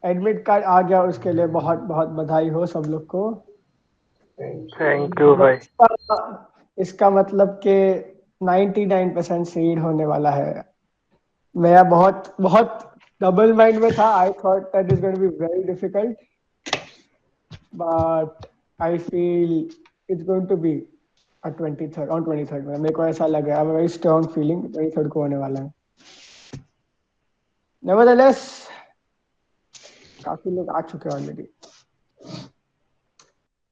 Admit card आ गया, उसके लिए बहुत बहुत बधाई हो सब लोग को। थैंक यू भाई। इसका मतलब कि 99% सीड होने वाला है। मैं बहुत बहुत डबल माइंड में था। I thought that is going to be very difficult, but I feel it's going to be 23rd on 23rd में। मेरे को ऐसा लग रहा है, वेरी स्ट्रॉन्ग फीलिंग 23rd को होने वाला है। नेवरदलेस काफी लोग आ चुके हैं already.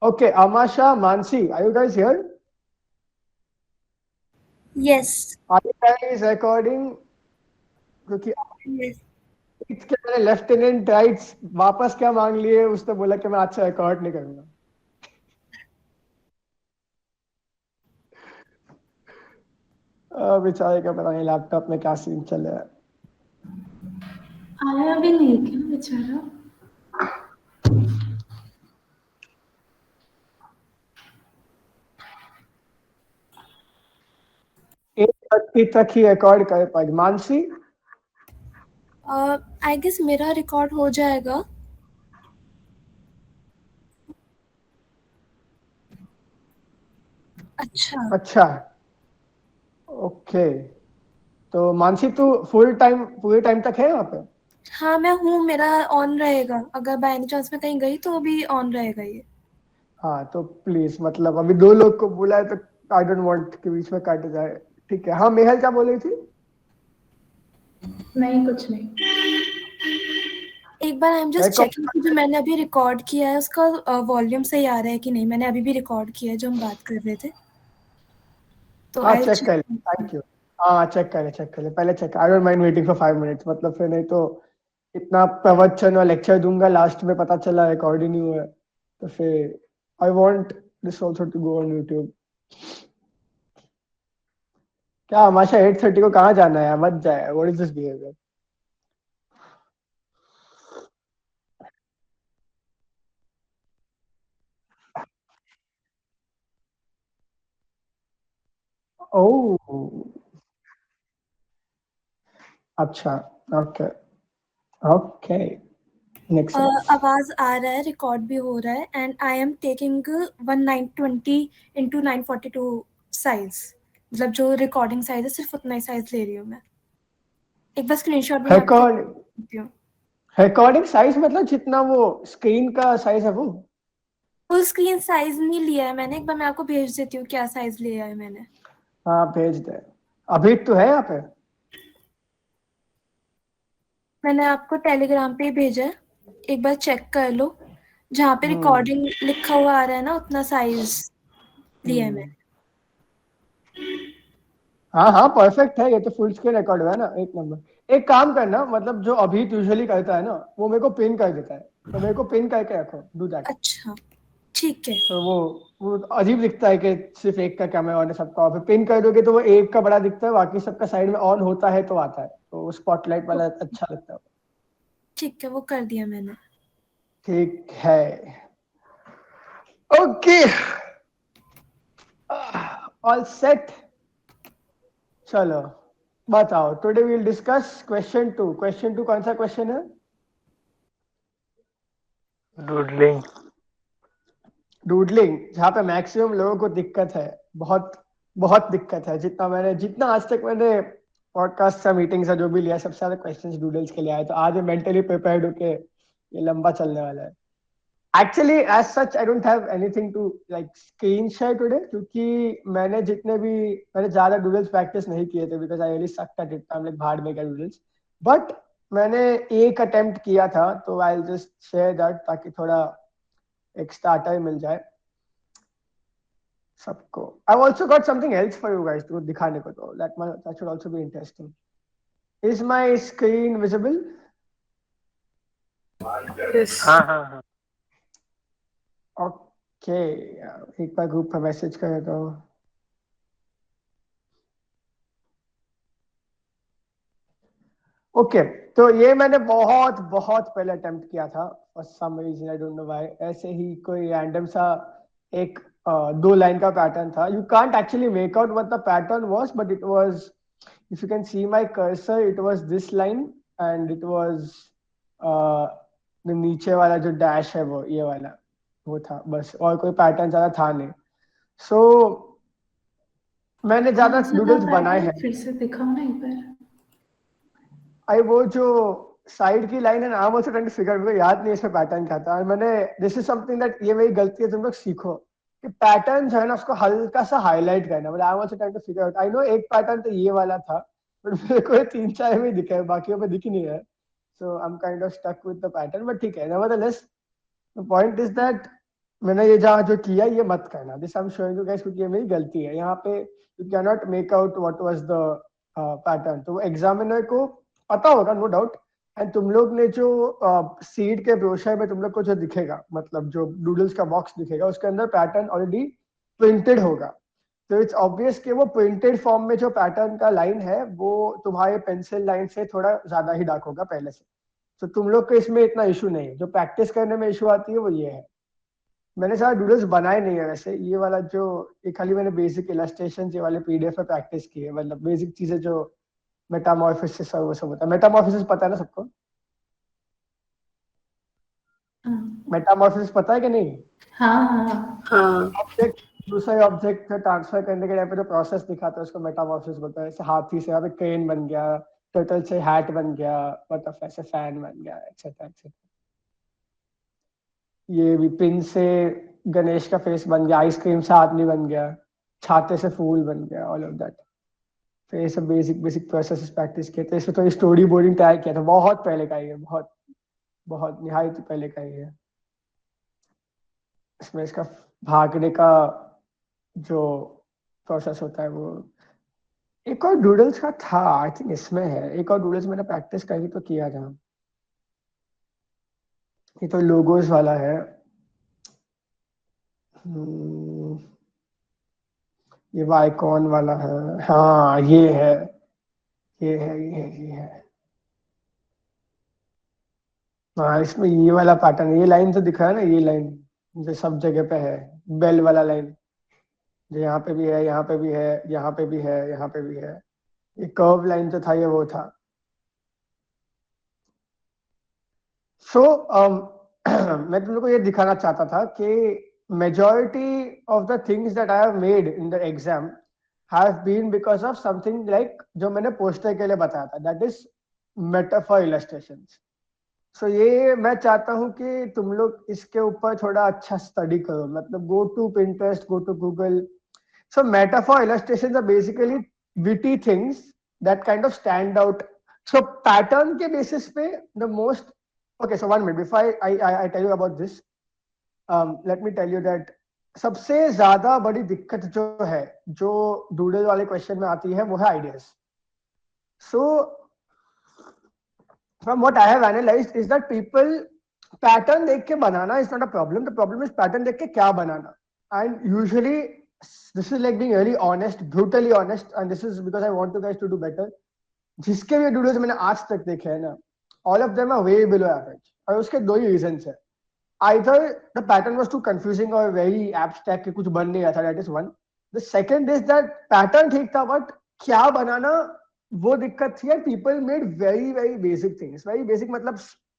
Okay, Amasha, Mansi, are you guys here? Yes. Are you guys recording? क्योंकि Yes. इसके मैंने लेफ्टिनेंट राइट्स वापस क्या मांग लिए, उसने बोला कि मैं आज से रिकॉर्ड नहीं करूंगा। बेचारे का पता नहीं लैपटॉप में क्या सीन चल रहा है। आया भी नहीं क्या बेचारा? 8:30 तक ही रिकॉर्ड कर पाएगी मानसी। आई गेस मेरा रिकॉर्ड हो जाएगा। अच्छा अच्छा, ओके। तो मानसी तू पूरे टाइम तक है वहाँ पे? हाँ मैं हूँ, मेरा ऑन रहेगा। अगर बाय एनी चांस में कहीं गई तो भी ऑन रहेगा ये। हाँ तो प्लीज, मतलब अभी 2 लोग को बोला है तो आई डोंट वांट कि बीच में कट जाए। ठीक है। हाँ मेहल क्या बोल रही थी? नहीं, कुछ नहीं। एक बार I am just Record- checking कि जो मैंने अभी रिकॉर्ड किया है उसका वॉल्यूम सही आ रहा है कि नहीं। मैंने अभी भी रिकॉर्ड किया है जो हम बात कर रहे थे, तो हाँ आई चेक कर ले, चेक। Thank you. हाँ चेक कर ले पहले। Check, I don't mind waiting for 5 minutes, मतलब फिर नहीं तो इतना प्रवचन और लेक्चर दूंगा, लास्ट में पता चला रिकॉर्ड ही नहीं हुआ है, तो फिर I want this also to go on YouTube. क्या हमाशा 8:30 को कहाँ जाना है? मत जाए, what is this behaviour? Oh अच्छा, ओके ओके, मेक सेंस। आवाज आ रहा है, रिकॉर्ड भी हो रहा है। And I am taking 1920 x 942 size. मतलब जो रिकॉर्डिंग साइज है सिर्फ उतना ही साइज ले रही हूँ मैं। एक बार स्क्रीनशॉट भी मैं आपको रिकॉर्ड देती हूँ। रिकॉर्डिंग साइज मतलब जितना वो स्क्रीन का साइज है वो? फुल स्क्रीन साइज नहीं लिया है मैंने। एक बार मैं आपको भेज देती हूँ क्या साइज लिया है मैंने। हाँ भेज दे। अभी तो है यहाँ पे? मैंने आपको टेलीग्राम पे ही भेजा है, एक बार चेक कर लो। जहाँ पे हम्म रिकॉर्डिंग लिखा हुआ आ रहा है ना उतना साइज लिया है हम्म मैंने। हाँ हाँ परफेक्ट है, ये तो फुल स्क्रीन रिकॉर्ड हुआ है ना, एक नंबर। एक काम करना, मतलब जो अभी यूजुअली करता है ना वो मेरे को पिन कर देता है, तो मेरे को पिन करके रखो, डू दैट। अच्छा ठीक है। तो वो अजीब दिखता है कि सिर्फ एक का कैमरा ऑन है, सबका ऑफ है। पिन कर दोगे तो वो एक का बड़ा दिखता है, बाकी सबका साइड में ऑन होता है तो आता है, तो स्पॉटलाइट वाला अच्छा लगता है। ठीक है, वो कर दिया मैंने। ठीक है, ओके, ऑल सेट। चलो बताओ, today we will discuss question 2। Question 2 कौन सा क्वेश्चन है? डूडलिंग। डूडलिंग, जहाँ पे मैक्सिमम लोगों को दिक्कत है, बहुत बहुत दिक्कत है। जितना आज तक मैंने पॉडकास्ट या मीटिंग्स या जो भी लिया, सबसे ज्यादा क्वेश्चंस डूडल्स के लिए आए, तो आज मैं मेंटली प्रिपेयर्ड होके ये लंबा चलने वाला है। Actually as such I don't have anything to like screen share today, क्योंकि मैंने ज्यादा डूडल्स प्रैक्टिस नहीं किए थे, because I really sucked at it. I am like भाड़ में गया डूडल्स। बट मैंने एक अटेम्प्ट किया था, तो आई जस्ट शेयर दैट, ताकि थोड़ा एक स्टार्टर मिल जाए सबको। I also got something else for you guys to दिखाने को, तो that should also be interesting. Is my screen visible? Yes. हाँ हाँ हाँ। ओके, एक बार ग्रुप पर मैसेज कर दो। ओके, तो ये मैंने बहुत बहुत पहले अटेम्प्ट किया था, for some reason I don't know why. ऐसे ही कोई रैंडम सा एक 2 लाइन का पैटर्न था। You can't actually make out what the pattern was, but it was, if you can see my cursor, it was this line, and it was uh, नीचे वाला जो डैश है वो ये वाला वो था बस, और कोई पैटर्न ज्यादा था नहीं। सो मैंने ज्यादा कौन सा था नूडल्स बनाए पैटर्न, हैं। फिर से दिखाओ ना एक बार। आई वो जो साइड की लाइन है ना, I also trying to figure, मेरे को याद नहीं है इसमें पैटर्न क्या था। और मैंने, दिस इज समथिंग दैट, ये मेरी गलती है, तुम लोग सीखो कि पैटर्न जो है ना उसको हल्का सा हाईलाइट करना। मतलब I also trying to figure out, I know एक पैटर्न तो ये वाला था, बट मेरे को 3-4 में दिखा है, बाकियों में दिख ही नहीं रहा है। So I am kind of stuck with the pattern, but ठीक है। Nevertheless the point is that मैंने ये जहाँ जो किया ये मत करना, this I am showing you guys, क्योंकि ये मेरी गलती है। यहाँ पे you can not make out what was the pattern, तो एग्जामिनर को पता होगा नो डाउट। एंड तुम लोग ने जो सीड के ब्रोशर में तुम लोग को जो दिखेगा, मतलब जो नूडल्स का बॉक्स दिखेगा, उसके अंदर पैटर्न ऑलरेडी प्रिंटेड होगा। तो इट्स ऑब्वियस कि वो प्रिंटेड फॉर्म में जो पैटर्न का लाइन है वो तुम्हारे पेंसिल लाइन से थोड़ा ज्यादा ही डार्क होगा पहले से। तो तुम लोग को इसमें इतना इशू नहीं है। जो प्रैक्टिस करने में इशू आती है वो ये है। मैंने सारा डूडल्स बनाए नहीं है वैसे, ये वाला जो ये खाली मैंने बेसिक इलस्ट्रेशन ये वाले पीडीएफ पे प्रैक्टिस की है, मतलब बेसिक चीजें जो मेटामॉर्फोसिस और वो सब होता है। मेटामॉर्फोसिस पता है ना सबको? मेटामॉर्फोसिस पता है कि नहीं? हाँ हाँ। ऑब्जेक्ट दूसरे ऑब्जेक्ट से ट्रांसफर करने के टाइम पे जो प्रोसेस दिखाता है उसको मेटामॉर्फोसिस बोलते हैं। जैसे हाथी से यहाँ पे क्रेन बन गया, टर्टल से हैट बन गया, बटरफ्लाई से फैन बन गया, एक्सेट्रा एक्सेट्रा। ये भी पिन से गणेश का फेस बन गया, आइसक्रीम से आदमी बन गया, छाते से फूल बन गया, ऑल ऑफ दैट। तो ये सब बेसिक बेसिक प्रोसेस प्रैक्टिस किए थे। इसमें तो स्टोरी बोर्डिंग तैयार किया था, बहुत पहले का ही है, बहुत बहुत निहायत पहले का ही है। इसमें इसका भागने का जो प्रोसेस होता है वो, एक और डूडल्स का था आई थिंक इसमें है, एक और डूडल्स मैंने प्रैक्टिस करी तो किया था। ये तो लोगोस वाला है। ये वाइकॉन वाला है, हाँ ये है, ये है, ये है, ये है। हाँ इसमें ये वाला पैटर्न, ये लाइन तो दिखा है ना, ये लाइन जो सब जगह पे है, बेल वाला लाइन, जो यहाँ पे भी है, यहाँ पे भी है, यहाँ पे भी है, यहाँ पे भी है। ये कर्व लाइन जो था ये वो था। सो मैं तुम लोग को ये दिखाना चाहता था कि majority of the things that I have made in the exam have been because of something like जो मैंने पोस्टर के लिए बताया था, that is metaphor illustrations. So ये मैं चाहता हूँ कि तुम लोग इसके ऊपर थोड़ा अच्छा स्टडी करो, मतलब go to Pinterest, go to Google. So metaphor illustrations are basically witty things that kind of stand out. So pattern के बेसिस पे the most, okay, so 1 minute before I tell you about this, let me tell you that सबसे ज्यादा बड़ी दिक्कत जो है जो doodle वाले क्वेश्चन में आती है वो है ideas. So from what I have analyzed is that people pattern देख के बनाना is not a problem, the problem is pattern देख के क्या बनाना। and usually this is like being really honest, brutally honest, and this is because I want you guys to do better। जिसके भी doodles मैंने आज तक देखे हैं ना, all of them are way below average, और उसके दो ही रीजंस है। either the pattern was too confusing or very abstract कि कुछ बन नहीं रहा था, that is one। the second is that pattern ठीक था but क्या बनाना वो दिक्कत थी। people made very very basic things, very basic मतलब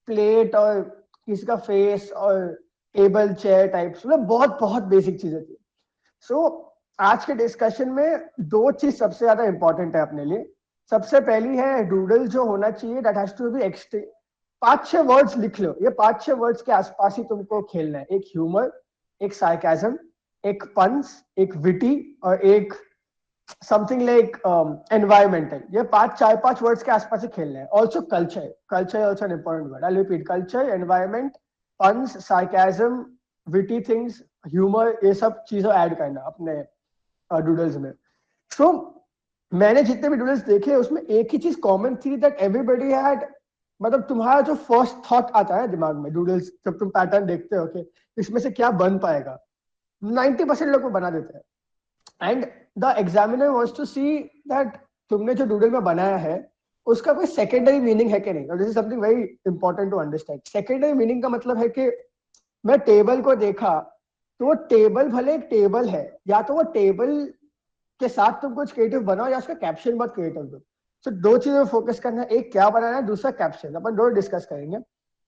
प्लेट और किसी का फेस और टेबल चेयर टाइप्स, मतलब बहुत बहुत बेसिक चीजें थी। सो आज के डिस्कशन में दो चीज सबसे ज्यादा इंपॉर्टेंट है अपने लिए। सबसे पहली है डूडल जो होना चाहिए that has to be extreme. 5-6 words लिख लो, ये 5-6 वर्ड्स के आसपास ही तुमको खेलना है। एक ह्यूमर, एक सार्केज्म, एक पंस, एक विटी और एक समथिंग लाइक एनवायरमेंटल। ये 4-5 वर्ड्स के आसपास ही खेलना है। Also culture, culture also an important word, I repeat, culture, environment, puns, sarcasm, witty things, humour, ये सब चीजें ऐड करना अपने डूडल्स में। सो मैंने जितने भी डूडल्स देखे उसमें एक ही चीज कॉमन थी दैट एवरीबॉडी हैड, मतलब तुम्हारा जो फर्स्ट थॉट आता है दिमाग में डूडल्स जब तुम पैटर्न देखते हो कि इसमें से क्या बन पाएगा, 90% लोग वो बना देते हैं। And the examiner wants to see that तुमने जो डूडल में बनाया है उसका कोई सेकेंडरी मीनिंग है कि नहीं। This is something very important to understand. Secondary meaning का मतलब है कि मैं टेबल को देखा तो वो टेबल भले एक टेबल है, या तो वो टेबल के साथ तुम कुछ क्रिएटिव बनाओ या उसका कैप्शन बहुत क्रिएटिव दो। तो दो चीजों पर फोकस करना है, एक क्या बनाना है, दूसरा कैप्शन। अपन दो डिस्कस करेंगे।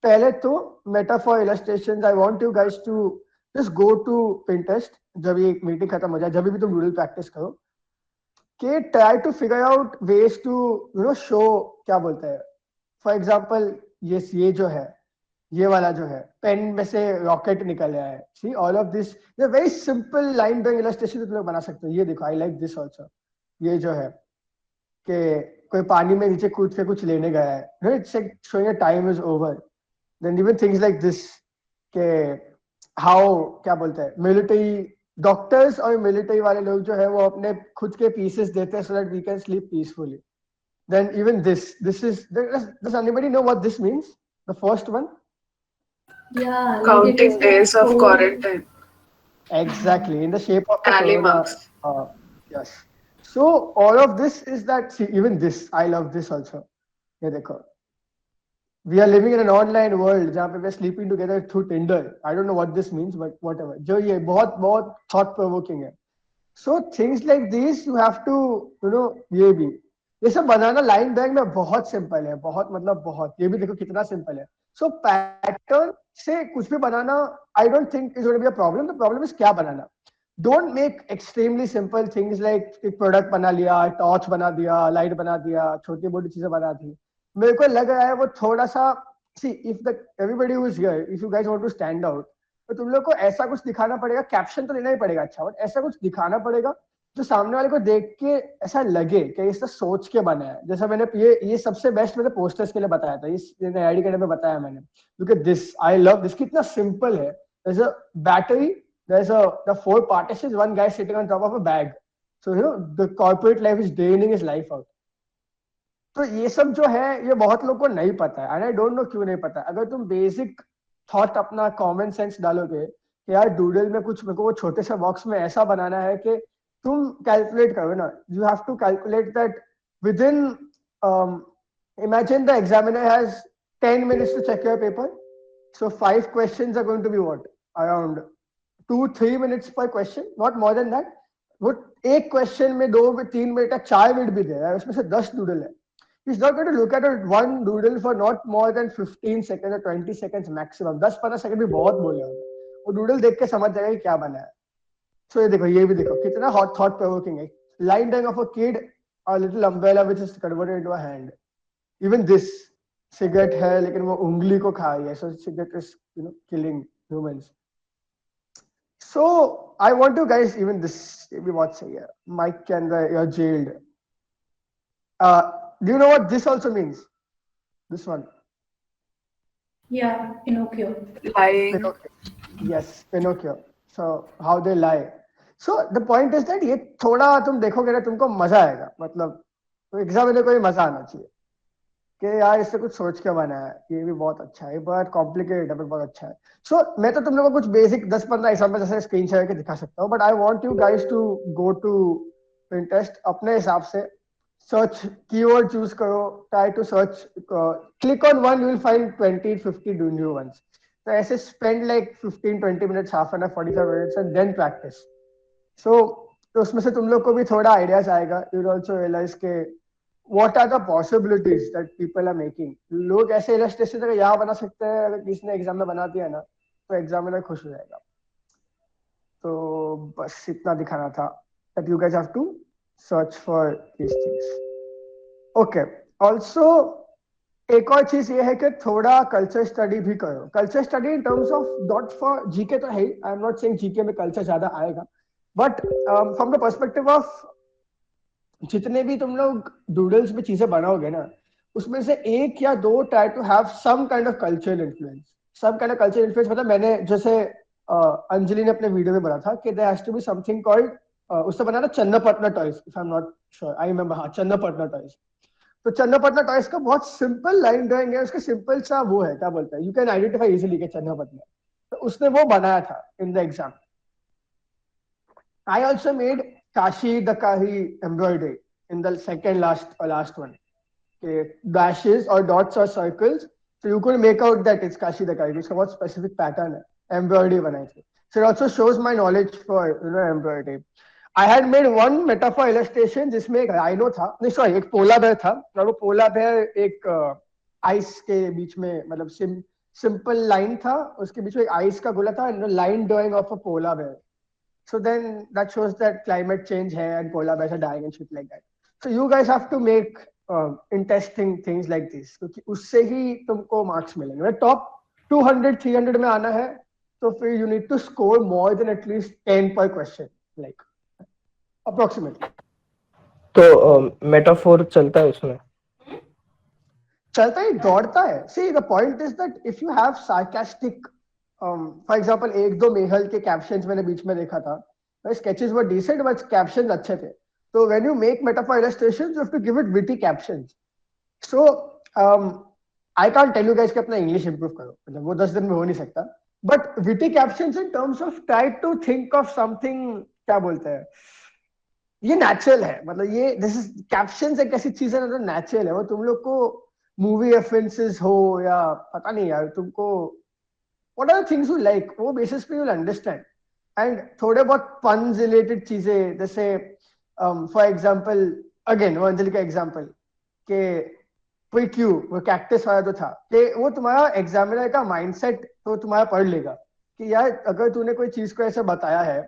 पहले तो metaphor illustrations, I want you guys to just go to Pinterest जब ये मीटिंग खत्म हो जाए, जब भी तुम डूडल प्रैक्टिस करो, कि try to figure out ways to show, क्या बोलते हैं, फॉर एग्जाम्पल ये जो है, ये वाला जो है, पेन में से रॉकेट निकल रहा है, सी ऑल ऑफ दिस, ये very simple line drawing illustration तुम लोग बना सकते हो. ये देखो, आई लाइक दिस आल्सो. ये जो है कि कोई पानी में नीचे कूद के कुछ लेने गया है, it's like showing a time is over. Then even things like this, के हाउ, क्या बोलते हैं, मिलिट्री डॉक्टर्स और मिलिट्री वाले लोग जो है वो अपने खुद के पीसेस देते हैं so that we can sleep peacefully. Then even this is, does anybody know what this means? The first one? Yeah, like it Counting is days of like quarantine. Exactly, in the shape of the Tally corona. marks. Yes. So all of this is that, see, even this, I love this also. ये देखो, we are living in an online world जहाँ पे we are sleeping together through Tinder. I don't know what this means, but whatever. जो ये बहुत बहुत thought provoking है. So things like these you have to, ये भी, ये सब बनाना लाइन ड्राइंग में बहुत सिंपल है, बहुत मतलब बहुत. ये भी देखो कितना सिंपल है. सो पैटर्न से कुछ भी बनाना, I don't think is going to be a problem. The problem is क्या बनाना. Don't make extremely simple things like एक प्रोडक्ट बना लिया, टॉर्च बना दिया, लाइट बना दिया, छोटी मोटी चीजें बना दी. मेरे को लग रहा है वो थोड़ा सा, see if the everybody who is here, if you guys want to stand out, तो तुम लोग को ऐसा कुछ दिखाना पड़ेगा. कैप्शन तो लेना ही पड़ेगा अच्छा, बट ऐसा कुछ दिखाना पड़ेगा जो सामने वाले को देख के ऐसा लगे कि इससे सोच के बना है. जैसा मैंने ये सबसे बेस्ट मैंने पोस्टर्स के लिए बताया था, इस आईडी कार्ड में बताया मैंने. Look at this, I love this. कितना सिंपल है. There is a battery, there is the 4 partitions, one guy sitting on top of a bag. So the corporate life is draining his life out. तो ये सब जो है ये बहुत लोगों को नहीं पता है, एंड आई डोंट नो क्यों नहीं पता. अगर तुम बेसिक थॉट अपना कॉमन सेंस डालोगे कि यार डूडल में कुछ मेरे को वो छोटे से बॉक्स में ऐसा बनाना है कि तुम कैलकुलेट करो ना. You have to calculate that within, imagine the examiner has 10 minutes to check your paper. So 5 questions are going to be what? Around 2-3 minutes per question, not more than that. वो एक question में 2-3 minute या 4 minute भी दे रहा है, उसमें से 10 doodle है. He's not going to look at one doodle for not more than 15 seconds or 20 seconds maximum. 10-15 second भी बहुत बोले होंगे. वो डूडल देख के समझ जाएगा कि क्या बना है. So ये देखो, ये भी देखो कितना hot thought provoking है. Line drawing of a kid, a little umbrella which is converted into a hand. Even this, cigarette है लेकिन वो उंगली को खा रही है. So cigarette is killing humans. So I want to guys, even this, maybe what's here, mic के अंदर you're jailed. Do you know what this also means? This one. yeah, Pinocchio. Lying. Pinocchio. Yes, Pinocchio. So how they lie. So the point is that ये थोड़ा तुम देखोगे ना तुमको मजा आएगा. मतलब एग्जाम में कोई मजा आना चाहिए कि यार इससे कुछ सोच के बना है. ये भी बहुत अच्छा है, बहुत कॉम्प्लिकेटेड है, बहुत अच्छा है. सो मैं तो तुम लोगों को कुछ बेसिक 10-15 एग्जाम्पल जैसे स्क्रीन शेयर करके दिखा सकता हूँ, but I want you guys to go to Pinterest अपने हिसाब से. सर्च कीवर्ड चूज करो, try to search, click on one, you will find 20-50 new ones. तो ऐसे spend like 15-20 minutes, half an hour, 45 minutes and then practice. So तो उसमें से तुम लोग को भी थोड़ा आइडियाज आएगा. यू विल आल्सो रियलाइज के what are the possibilities that people are making. लोग ऐसे इलस्ट्रेशन यहाँ बना सकते हैं, अगर किसी ने एग्जाम में बना दिया ना तो एग्जामिनर खुश हो जाएगा. तो बस इतना दिखाना था, that you guys have to search for these things. Okay. Also एक और चीज ये है कि थोड़ा कल्चर स्टडी भी करो. Culture study in terms of not for GK तो है, आई एम नॉट सेइंग जीके में कल्चर ज्यादा आएगा, but from the perspective of जितने भी तुम लोग डूडल्स में चीजें बनाओगे ना, उसमें से एक या दो try to have some kind of cultural influence. Some kind of cultural influence मतलब मैंने जैसे अंजलि ने अपने वीडियो में बोला था कि there has to be something called, उससे बना ना Channapatna toys, if I am not sure, I remember, हाँ चन्नापटना टॉयज. तो चन्नापटना टॉयज का बहुत सिंपल लाइन ड्राइंग है, उसका सिंपल सा वो है, क्या बोलते हैं, यू कैन आइडेंटिफाई इजीली के चन्नापटना. तो उसने वो बनाया था इन the exam. I also made Kashi the काही embroidery in the second last one. Okay, dashes or dots or circles, so you could make out that it's Kashi the Kashi. So what specific pattern है, embroidery बनाई थी. So it also shows my knowledge for embroidery. I had made one metaphor illustration जिसमें एक rhino था, नहीं sorry, एक polar bear था, और वो polar bear एक ice के बीच में, मतलब सिंपल लाइन था, उसके बीच में एक आइस का गोला था and line drawing of a polar bear. So then that shows that climate change है and polar bears are dying and shit like that. So you guys have to make interesting things like this, क्योंकि उससे ही तुमको marks मिलेंगे. Top 200 300 में आना है तो फिर you need to score more than at least 10 per question, like approximately. तो मेटाफोर चलता है उसमें? चलता ही दौड़ता है. See, the point is that if you have sarcastic, for example, एक दो मेहल के captions मैंने बीच में देखा था. Sketches were decent, but captions अच्छे थे. So when you make metaphor illustrations, you have to give it witty captions. So I can't tell you guys कि अपना English improve करो. मतलब वो 10 दिन में हो नहीं सकता. But witty captions in terms of try to think of something, क्या बोलते हैं? ये natural है. मतलब ये this is captions एक ऐसी चीज है ना जो natural है. वो तुम लोग को मूवी रेफरेंसेस हो या पता नहीं यार तुमको what are the things you like, वो बेसिस पे you'll understand. एंड थोड़े बहुत puns रिलेटेड चीजें, जैसे फॉर एग्जांपल अगेन वो अंजलि का एग्जांपल के प्रीक्यू वो कैक्टस वाला जो था कि वो तुम्हारा एग्जामिनर का माइंडसेट तो तुम्हारा पढ़ लेगा कि यार अगर तूने कोई चीज को ऐसे बताया है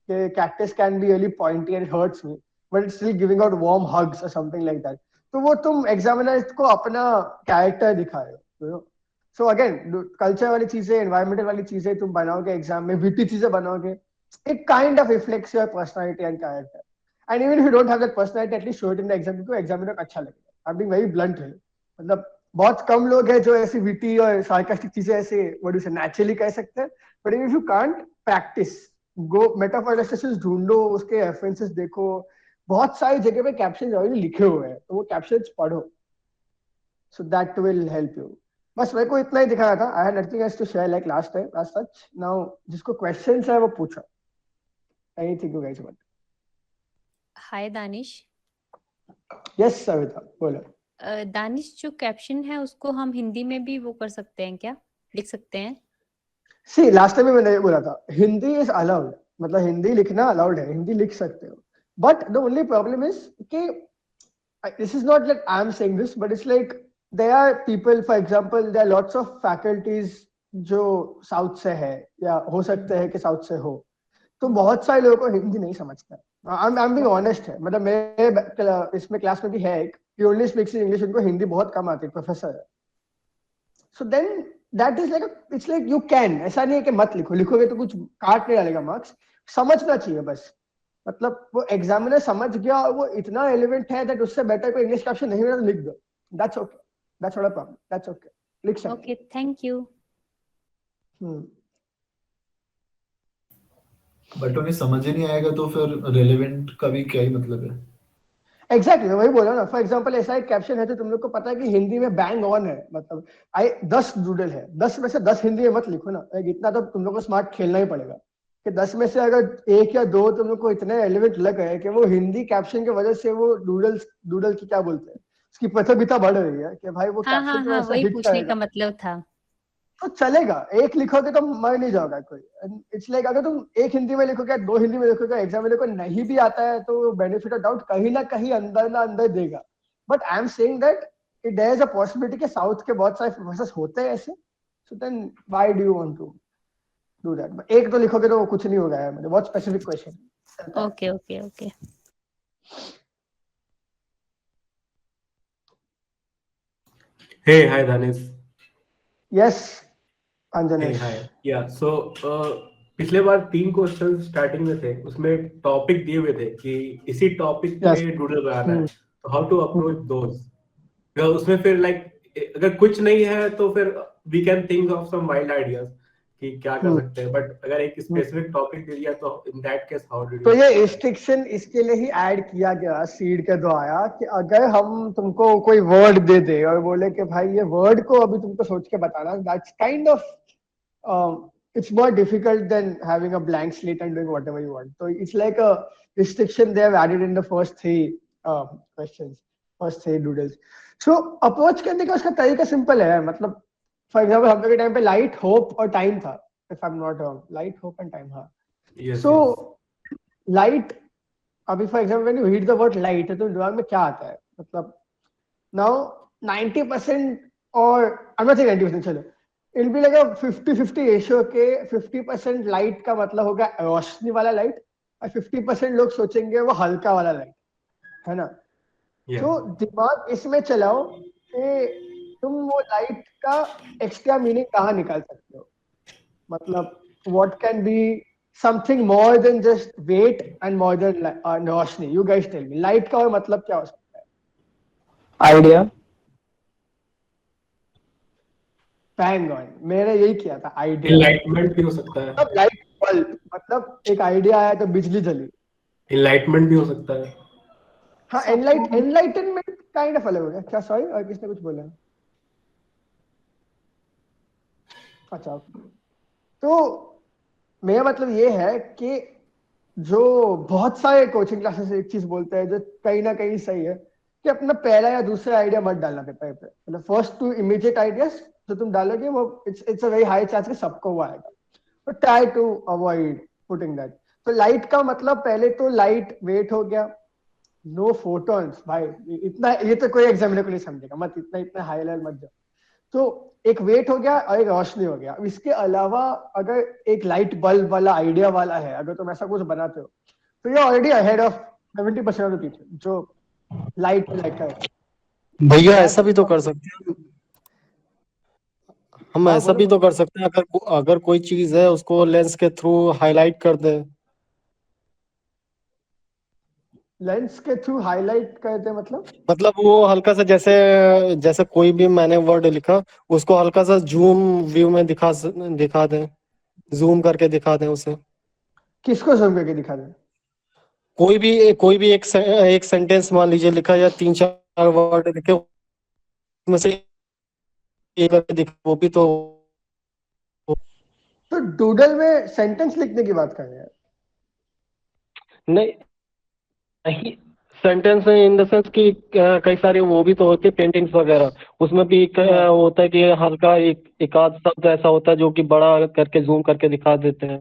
कि cactus can be really pointy and hurts me but it's still giving out warm hugs और समथिंग लाइक दैट, तो वो तुम एग्जामिनर को अपना कैरेक्टर दिखा रहे हो. सो अगेन कल्चर वाली चीजें, एनवायरमेंटल वाली चीजें तुम बनाओगे एग्जाम में, विटी चीजें बनाओगे, it kind of reflects your personality and character. And even if you don't have that personality, at least show it in the exam, क्योंकि एग्जामिनर को अच्छा लगेगा. I am being very blunt है. मतलब बहुत कम लोग हैं जो ऐसी विटी और सार्कास्टिक चीजें ऐसे व्हाट डू से नेचुरली कह सकते हैं. But if you can't practice, go metaphor illustrations ढूंढो, उसके रेफरेंसेस देखो, बहुत सारी जगह पे कैप्शंस ऑलरेडी लिखे हुए हैं तो वो कैप्शंस पढ़ो. So that will help you. बस मेरे को इतना ही दिखाया था. I had nothing else to share like last time as such. Now जिसको क्वेश्चंस है वो पूछो. Anything you guys want. Hi Danish. Yes Savita बोलो. दानिश, जो कैप्शन है उसको हम हिंदी में भी वो कर सकते हैं क्या, लिख सकते हैं? सी लास्ट टाइम मैंने ये बोला था, हिंदी इज अलाउड, मतलब हिंदी लिखना अलाउड है, हिंदी लिख सकते हो. But the only problem is कि this is not like I am saying this, but it's like there are people, for example, there are lots of faculties जो साउथ से है या हो सकते हैं कि साउथ से हो, तो बहुत सारे लोगों को हिंदी नहीं समझता. आई एम बीइंग ऑनेस्ट है. मतलब मेरे इसमें क्लास में भी है एक, he only speaks in English, उनको हिंदी बहुत कम आती है, प्रोफेसर है. So then that is like it's like you can, ऐसा नहीं है कि मत लिखो, लिखोगे तो कुछ काट नहीं डालेगा मार्क्स. समझना चाहिए बस. मतलब वो एग्जामिनर समझ गया और वो इतना एलिवेंट है दैट उससे बेटर कोई इंग्लिश कैप्शन नहीं मिला तो लिख दो. That's okay. That's not a problem. That's okay. लिख सकते. Okay, thank you. बट उन्हें समझ ही नहीं आएगा तो फिर रेलेवेंट का भी क्या ही मतलब है. एग्जैक्टली वही बोला ना. फॉर एग्जांपल ऐसा एक कैप्शन है तो तुम लोग को पता है कि हिंदी में बैंग ऑन है, मतलब 10 डूडल है, 10 में से 10 हिंदी में मत लिखो ना. इतना तो तुम लोग को स्मार्ट खेलना ही पड़ेगा कि 10 में से अगर एक या दो तुम लोग को इतने एलिवेंट लग गए कि वो हिंदी कैप्शन की वजह से वो डूडल की क्या बोलते हैं उसकी प्रतियोगिता बढ़ रही है कि भाई वो कैप्शन की वजह से वही हिट पूछने करेगा, का मतलब था. तो चलेगा. एक लिखोगे तो मर नहीं जाओगा कोई. इट्स लाइक अगर तुम एक हिंदी में लिखोगे, दो हिंदी में लिखोगे, एग्जामिनर को नहीं भी आता है तो बेनिफिट ऑफ डाउट कहीं ना कहीं अंदर ना अंदर देगा. But I am saying that it there is a possibility कि साउथ के बहुत सारे प्रोफेसर्स होते हैं ऐसे. So then why do you want to do that. एक तो लिखोगे तो कुछ नहीं होगा यार. मतलब बहुत specific question. Okay okay okay. Hey, hi Danis. Yes Hey, अंजनेश. hi. Yeah, so पिछले बार 3 क्वेश्चन स्टार्टिंग में थे, उसमें टॉपिक दिए हुए थे कि इसी टॉपिक Yes. पे डूडल बनाना है, तो हाउ टू अप्रोच दोस. उसमें फिर लाइक अगर कुछ नहीं है तो फिर we can think of some wild ideas कि क्या कर सकते हैं. बट अगर एक स्पेसिफिक टॉपिक दे दिया तो in that case how do तो ये रिस्ट्रिक्शन इसके लिए ही ऐड किया गया सीड के द्वारा कि अगर हम तुमको कोई वर्ड दे दे और बोले कि भाई ये वर्ड को अभी तुमको सोच के बताना, that's kind of it's more difficult than having a blank slate and doing whatever you want. So it's like a restriction they have added in the first 3 questions, first 3 doodles. So approach करने का उसका तरीका simple है. मतलब for example हम लोग के time पे लाइट, होप और टाइम था, if I am not wrong. Light, hope and time. हाँ. So light, अभी for example when you read the word light तो दिमाग में क्या आता है? मतलब नाउ 90% और आई एम नॉट सेइंग 90%, चलो इट बी लाइक 50-50 रेशियो के 50% लाइट का मतलब होगा रोशनी वाला लाइट और 50% लोग सोचेंगे वो हल्का वाला लाइट, है ना? Yeah. तो दिमाग इसमें चलाओ कि तुम वो लाइट का एक्स्ट्रा मीनिंग कहाँ निकाल सकते हो, मतलब what can be something more than just weight and more than रोशनी. You guys tell me, light का और मतलब क्या हो सकता है? आइडिया. बैंग ऑन, मैंने यही किया था, आइडिया. Enlightenment भी हो सकता है. मतलब लाइट बल्ब, मतलब एक आइडिया आया तो बिजली जली. Enlightenment भी हो सकता है. हाँ, एनलाइटनमेंट काइंड ऑफ अलग हो गया क्या? सॉरी, और किसने कुछ बोला? अच्छा, तो मेरा मतलब ये है कि जो बहुत सारे कोचिंग क्लासेस एक चीज बोलते हैं जो कहीं ना कहीं सही है, कि अपना पहला या दूसरा आइडिया मत डालना पेपर पे. मतलब फर्स्ट टू इमीडिएट आइडियाज जो तुम डालोगे वो it's a very high chance कि सबको वो आएगा. तो try to avoid putting that. तो लाइट का मतलब पहले तो लाइट वेट हो गया, नो फोटॉन्स. भाई इतना, ये तो कोई एग्जामिनर को नहीं समझेगा, मत इतना इतना हाई लेवल मत जाओ. तो एक वेट हो गया और एक रोशनी हो गया. इसके अलावा अगर एक लाइट बल्ब वाला आइडिया वाला है, अगर तुम ऐसा कुछ बनाते हो तो ये already ahead of 70% of the people जो लाइट का है. भैया ऐसा भी तो कर सकते हैं हम. हाँ, ऐसा बोलो भी तो बोलो. कर सकते हैं, अगर अगर कोई चीज है उसको लेंस के थ्रू हाईलाइट कर दे. लेंस के थ्रू हाईलाइट करते मतलब वो हल्का सा, जैसे जैसे कोई भी मैंने वर्ड लिखा उसको हल्का सा जूम व्यू में दिखा दें, जूम करके दिखा दें उसे. किसको जूम करके दिखा दें? कोई भी एक सेंटेंस मान लीजिए लिखा, या 3-4 वर्ड लिखे, उसमें से एक करके दिखा, वो भी तो. तो डूडल में सेंटेंस लिखने की बात कर रहे हैं? नहीं नहीं, सेंटेंस इन द सेंस कि कई सारी वो भी तो होती है पेंटिंग्स वगैरह, उसमें भी होता है कि हल्का एक आध शब्द ऐसा होता है जो कि बड़ा करके जूम करके दिखा देते हैं,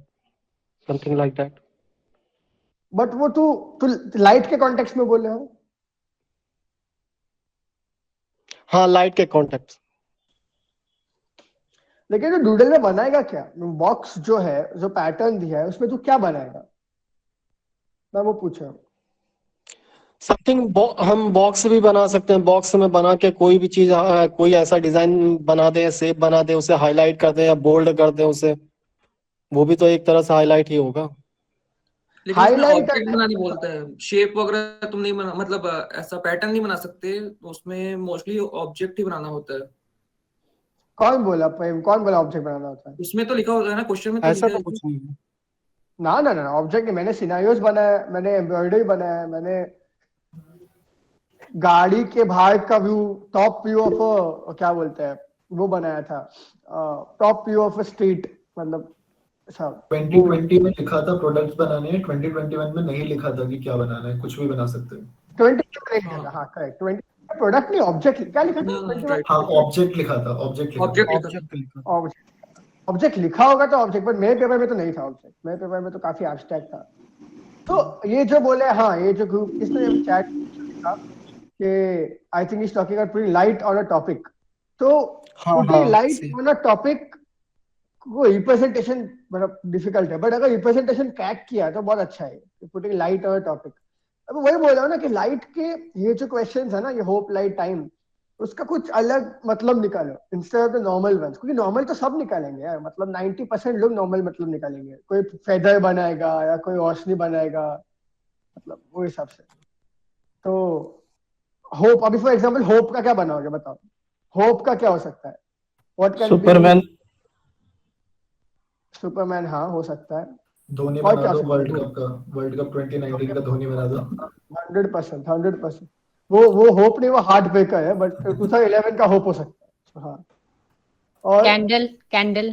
समथिंग लाइक दैट. बट वो तू लाइट के कॉन्टेक्स्ट में बोल रहे हो? हाँ, लाइट के कॉन्टेक्स्ट. लेकिन जो डूडल में बनाएगा क्या? बॉक्स जो है, जो पैटर्न दिया है उसमें तू क्या बनाएगा, मैं वो पूछ रहा हूँ. समथिंग हम बॉक्स भी बना सकते हैं. बॉक्स में बना के कोई भी चीज, कोई ऐसा डिजाइन बना दे, शेप बना दे, उसे हाईलाइट कर दे या बोल्ड कर दे उसे, वो भी तो एक तरह से हाईलाइट ही होगा. लेकिन उसमें हाईलाइट ऑब्जेक्ट बनाने बोलता है, शेप वगैरह तुम नहीं बना, मतलब ऐसा पैटर्न नहीं बना सकते, तो उसमें मोस्टली ऑब्जेक्ट ही बनाना होता है. कौन बोला प्रेम? कौन बोला ऑब्जेक्ट बनाना होता है? उसमें तो लिखा होता है ना, क्वेश्चन में तो ऐसा लिखा तो है. कुछ नहीं है. ना ना ना, ऑब्जेक्ट मैंने सिनेरियोस बनाया, मैंने एम्ब्रॉयडरी बनाया, मैंने गाड़ी के बाहर का व्यू, टॉप व्यू ऑफ क्या बोलते हैं वो बनाया था, टॉप व्यू ऑफ स्ट्रीट, मतलब सब. 2020 में लिखा था प्रोडक्ट्स बनाने हैं, 2021 में नहीं लिखा था कि क्या बनाना है, कुछ भी बना सकते हैं. 20 में लिखा था. हाँ करेक्ट, 20 प्रोडक्ट नहीं, ऑब्जेक्ट क्या लिखा था? 21 हाँ, ऑब्जेक्ट लिखा था, ऑब्जेक्ट लिखा था. ऑब्जेक्ट लिखा. ऑब्जेक्ट लिखा होगा तो ऑब्जेक्ट, बट मेरे पेपर में तो नहीं था ऑब्जेक्ट. मेरे पेपर में तो काफी एब्स्ट्रैक्ट था. तो ये जो बोले, हाँ ये जो ग्रुप इसने चैट लिखा कि I think is talking about putting light on a topic. तो putting light on a topic वो रिप्रेजेंटेशन मतलब डिफिकल्ट है, बट अगर रिप्रेजेंटेशन क्रैक किया तो बहुत अच्छा है. Putting light on a topic. अब वही बोल रहा हूँ ना कि लाइट के ये जो क्वेश्चंस है ना, ये होप लाइट टाइम, उसका कुछ अलग मतलब निकालो instead of the normal ones. क्योंकि नॉर्मल तो सब निकालेंगे यार, मतलब 90% लोग नॉर्मल मतलब निकालेंगे. कोई फेदर बनाएगा या कोई रोशनी बनाएगा, मतलब वो हिसाब से. तो होप, अभी फॉर एग्जांपल होप का क्या बनाओगे बताओ? होप का क्या हो सकता है? What can B? Superman. Superman, हाँ हो सकता है. धोनी और बना क्या दो, सकता वर्ल्ड कप का, वर्ल्ड कप 2019 का धोनी बना दो. 100%. वो होप नहीं, वो हार्ट ब्रेकर है, बट 2011 का होप हो सकता है. हाँ. और candle. Candle.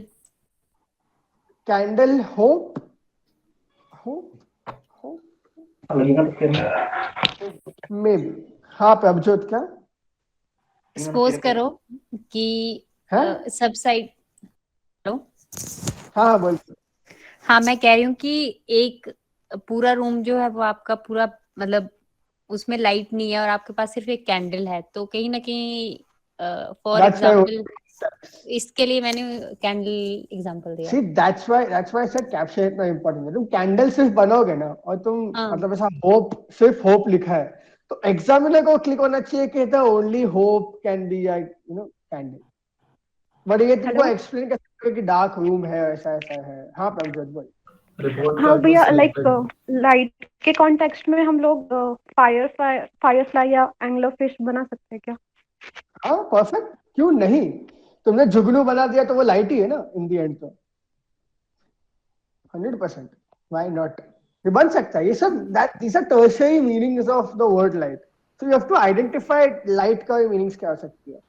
Candle hope. Hope may be. हाँ प्रभजोत क्या सपोज करो कि है? सब साइड. हेलो. हाँ हाँ बोल. हाँ, मैं कह रही हूँ कि एक पूरा रूम जो है वो आपका पूरा, मतलब उसमें लाइट नहीं है और आपके पास सिर्फ एक कैंडल है, तो कहीं ना कहीं फॉर That's my एग्जाम्पल इसके लिए मैंने कैंडल एग्जांपल दिया। See, that's why I said caption इतना important है। तुम कैंडल सिर्फ बनाओगे ना और तुम हाँ। मतलब ऐसा होप, सिर्फ होप लिखा है तो एग्जामिनर को क्लिक होना चाहिए कि the only hope can be candle. But ये तुमको एक्सप्लेन कर सकते हो कि डार्क रूम है, ऐसा ऐसा है। हाँ प्रभजोत बोल। रिपोर्ट हाँ कार्ड भैया, was लाइक selected. लाइट के कॉन्टेक्स्ट में हम लोग फायरफ्लाई या एंग्लरफिश बना सकते हैं क्या? हाँ परफेक्ट, क्यों नहीं। तुमने जुगनू बना दिया तो वो लाइट ही है ना इन दी एंड। तो 100% व्हाई नॉट, ये बन सकता है। ये सब that these are tertiary meanings of the word light. So you have to identify light का मीनिंग्स क्या हो सकती है।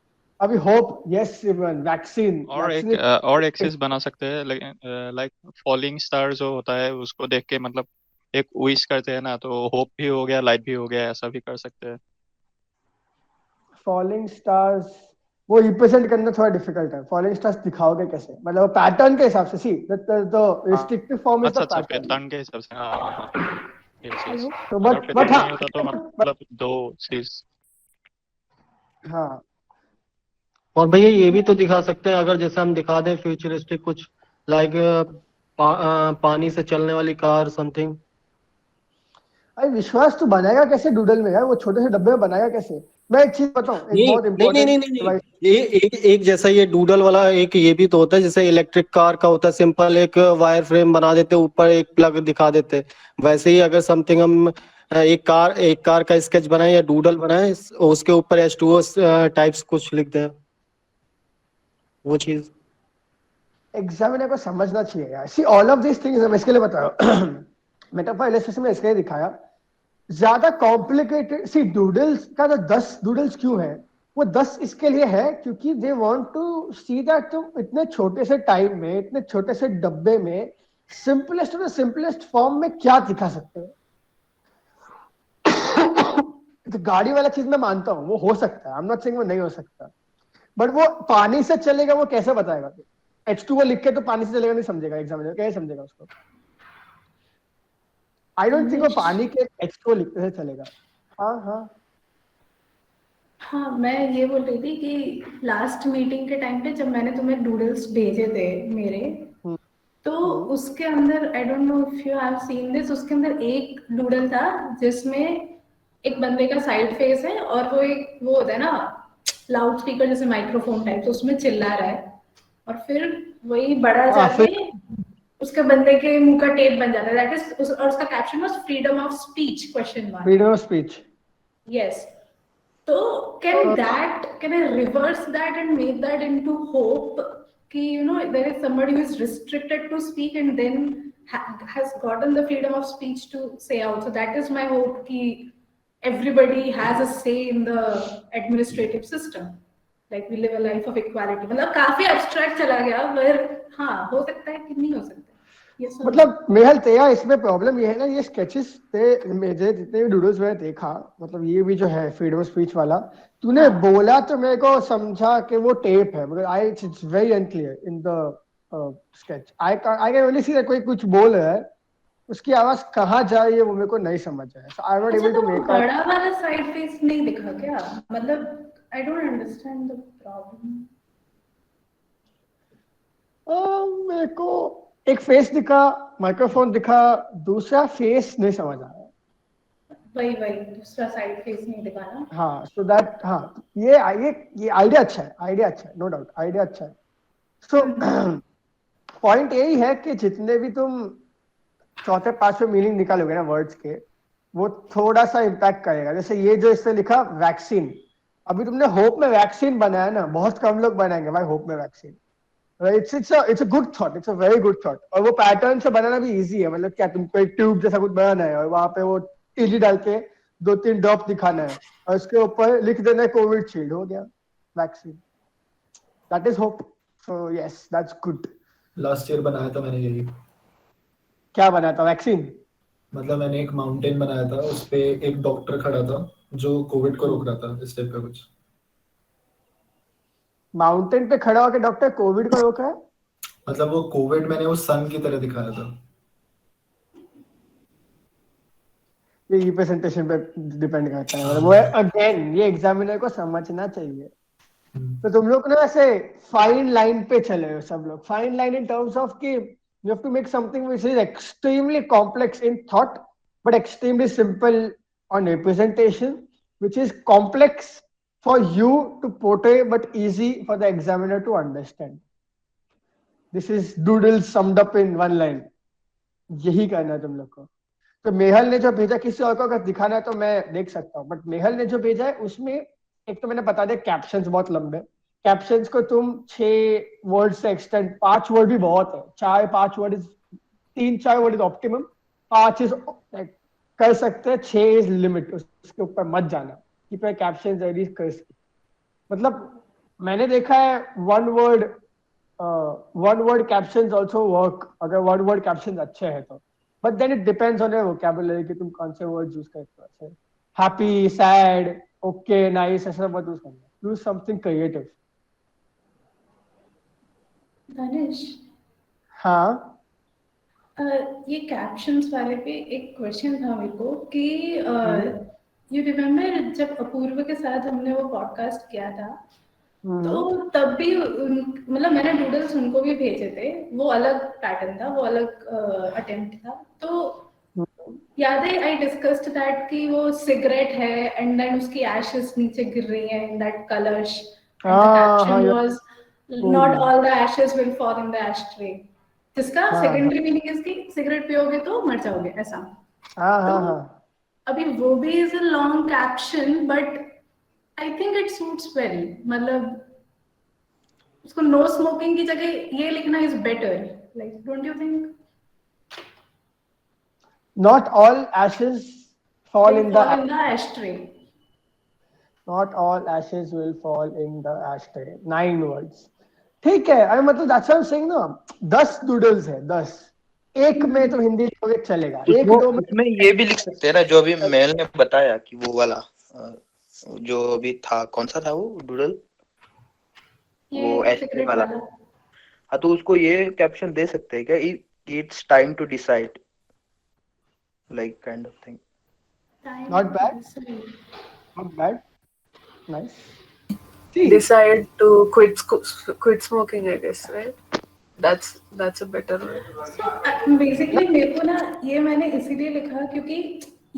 अभी होप, यस इवन वैक्सीन और एक्सिस बना सकते हैं, लाइक फॉलिंग स्टार जो होता है उसको देख के मतलब एक विश करते हैं ना, तो होप भी हो गया, लाइट भी हो गया, ऐसा भी कर सकते हैं। फॉलिंग स्टार्स वो रिप्रेजेंट करना थोड़ा डिफिकल्ट है। फॉलिंग स्टार्स दिखाओगे कैसे, मतलब पैटर्न के हिसाब से। See the restrictive form is the अच्छा पैटर्न। पैटर्न के हिसाब से। हाँ। हेलो। तो अगर बट पैटर्न हाँ नहीं होता तो मतलब दो चीज। हाँ और भैया ये भी तो दिखा सकते हैं, अगर जैसे हम दिखा दें फ्यूचरिस्टिक कुछ, लाइक पानी से चलने वाली कार समथिंग। अरे विश्वास तो बनाएगा कैसे डूडल में यार, वो छोटे से डब्बे में बनाएगा कैसे। मैं एक चीज बताऊं, एक नहीं बहुत नहीं नहीं नहीं इंपॉर्टेंट। नहीं, ये एक जैसा ये डूडल वाला एक ये भी तो होता है, जैसे इलेक्ट्रिक कार का होता है, सिंपल एक वायर फ्रेम बना देते, ऊपर एक प्लग दिखा देते। वैसे ही अगर समथिंग हम एक कार का स्केच बनाए या डूडल बनाए, उसके ऊपर H2O टाइप्स कुछ लिख दें, वो चीज। एग्जामिनर को समझना चाहिए यार। See all of this things, मैं इसके लिए बता रहा हूँ। मेटाफर इलस्ट्रेशन में इसके लिए दिखाया। ज्यादा कॉम्प्लिकेटेड, सी डूडल्स का जो 10 डूडल्स क्यों है, वो 10 इसके लिए है क्योंकि they want to see that तुम इतने छोटे से टाइम में, इतने छोटे से डब्बे में simplest of the simplest form में क्या दिखा सकते हो। तो गाड़ी वाला चीज मैं मानता हूँ वो हो सकता है, आई एम नॉट सेइंग वो नहीं हो सकता, बट वो पानी से चलेगा वो कैसे बताएगा। H2O लिख के तो पानी से चलेगा नहीं समझेगा एग्जामिनर, कैसे समझेगा उसको। आई डोंट थिंक वो पानी के H2O लिखते से चलेगा। हाँ हाँ हाँ, मैं ये बोल रही थी कि लास्ट मीटिंग के टाइम पे जब मैंने तुम्हें डूडल्स भेजे थे मेरे, तो उसके अंदर आई don't know if you have seen this, उसके अंदर एक डूडल था जिसमें एक बंदे का साइड फेस है और वो होता है ना लाउड स्पीकर जैसे माइक्रोफोन टाइप, तो उसमें चिल्ला रहा है और फिर वही बड़ा जाके उसके बंदे के मुंह का टेप बन जाता है। दैट इज, और उसका caption was freedom of speech question mark. Freedom of speech, yes. तो can I reverse that and make that into hope कि there is somebody who is restricted to speak and then has gotten the freedom of speech to say out. So that is my hope कि everybody has a say in the administrative system, like we live a life of equality। मतलब काफी abstract चला गया, पर हाँ हो सकता है कि नहीं हो सकता। मतलब मेहल तेरा इसमें प्रॉब्लम ये है ना, ये स्केचेस थे मेरे जितने भी डूडल्स मैंने देखा, मतलब ये भी जो है फ्रीडम ऑफ स्पीच वाला तूने बोला तो मेरे को समझा कि वो टेप है, मगर I it's very unclear in the sketch. I can only see that कोई कुछ बोल रहा है, उसकी आवाज कहाँ जा रही है वो मेरे को नहीं समझ आया। So I am not able to make out. बड़ा वाला साइड फेस नहीं दिखा क्या, मतलब I don't understand the problem. मेरे को एक फेस दिखा, माइक्रोफोन दिखा, दूसरा फेस नहीं समझ आया। वही दूसरा साइड फेस नहीं दिखा ना। हाँ सो दैट, हाँ ये आइडिया अच्छा है, आइडिया अच्छा है, नो डाउट आइडिया अच्छा है। सो पॉइंट यही है कि जितने भी तुम चौथे पांचवें मीनिंग निकालोगे ना वर्ड्स के, वो थोड़ा सा इम्पैक्ट करेगा। जैसे ये जो इसने लिखा वैक्सीन, अभी तुमने होप में वैक्सीन बनाया ना, बहुत कम लोग बनाएंगे भाई होप में vaccine. It's a good thought, it's a very good thought. और वो पैटर्न से बनाना भी इजी है, मतलब क्या तुमको एक ट्यूब जैसा कुछ बनाना है और वहां पे वो टीली डाल के 2-3 ड्रॉप दिखाना है और उसके ऊपर लिख देना है कोविशील्ड, हो गया vaccine. That is hope. So yes that's good. Last year बनाया था मैंने यही। क्या बनाया था? वैक्सीन? मतलब मैंने एक माउंटेन बनाया था, उस पे एक डॉक्टर खड़ा था जो कोविड को रोक रहा था, इस टाइप का कुछ। माउंटेन पे खड़ा होकर डॉक्टर कोविड को रोक रहा है? मतलब वो कोविड मैंने वो सन की तरह दिखाया था। ये रिप्रेजेंटेशन पे डिपेंड करता है, मतलब वो अगेन ये एग्जामिनर को समझना चाहिए। तो तुम लोग ना ऐसे फाइन लाइन पे चले हो सब लोग, fine line in terms of कि you have to make something which is extremely complex in thought but extremely simple on representation, which is complex for you to portray but easy for the examiner to understand. This is doodle summed up in one line. यही करना है तुम लोग को। तो मेहल ने जो भेजा, किसी और को अगर दिखाना है तो मैं देख सकता हूँ, बट मेहल ने जो भेजा है उसमें एक तो मैंने बता दिया कैप्शंस बहुत लंबे, कैप्शंस को तुम 6 वर्ड से एक्सटेंड, 5 वर्ड भी बहुत है, 4-5 word is 3-4 word is optimum, 5 is कर सकते हैं, 6 इज लिमिट, उसके ऊपर मत जाना कि पे कैप्शंस रेडी कर सकते। मतलब मैंने देखा है one word captions also work अगर वन वर्ड कैप्शंस अच्छे हैं तो, but then it depends on your vocabulary कि तुम कौन से वर्ड्स यूज करते हो। हैप्पी, सैड, ओके, नाइस ऐसा मत यूज करना, यूज समथिंग क्रिएटिव। दानिश, हाँ ये कैप्शंस वाले पे एक क्वेश्चन था मेरे को कि यू रिमेम्बर जब अपूर्व के साथ हमने वो पॉडकास्ट किया था, तो तब भी मतलब मैंने डूडल्स उनको भी भेजे थे, वो अलग पैटर्न था, वो अलग अटेम्प्ट था। तो याद है आई डिस्कस्ड दैट कि वो सिगरेट है एंड देन उसकी एशेस नीचे गिर रही हैं इन दैट कलश, and the caption was not all the ashes will fall in the ashtray, जिसका सेकेंडरी मीनिंग इज कि सिगरेट पियोगे तो मर जाओगे ऐसा। अभी वो भी is a long caption but I think it suits well, मतलब उसको नो स्मोकिंग की जगह ये लिखना is better, like don't you think? Not all ashes fall in the ashtray. Not all ashes will fall in the ashtray. 9 words. ठीक है, अरे मतलब that's what I'm saying ना, 10 डूडल्स है, 10 एक में तो हिंदी लिखोगे चलेगा, एक दो में ये भी लिख सकते हैं ना जो अभी मेल ने बताया कि वो वाला जो अभी था, कौन सा था वो डूडल, वो एस्ट्रे वाला। हाँ तो उसको ये कैप्शन दे सकते हैं क्या, it's time to decide, like kind of thing. Not bad, not bad, nice. Decide to quit smoking, I guess, right? That's a better word. So basically मेरे को ना ये मैंने इसीलिए लिखा क्योंकि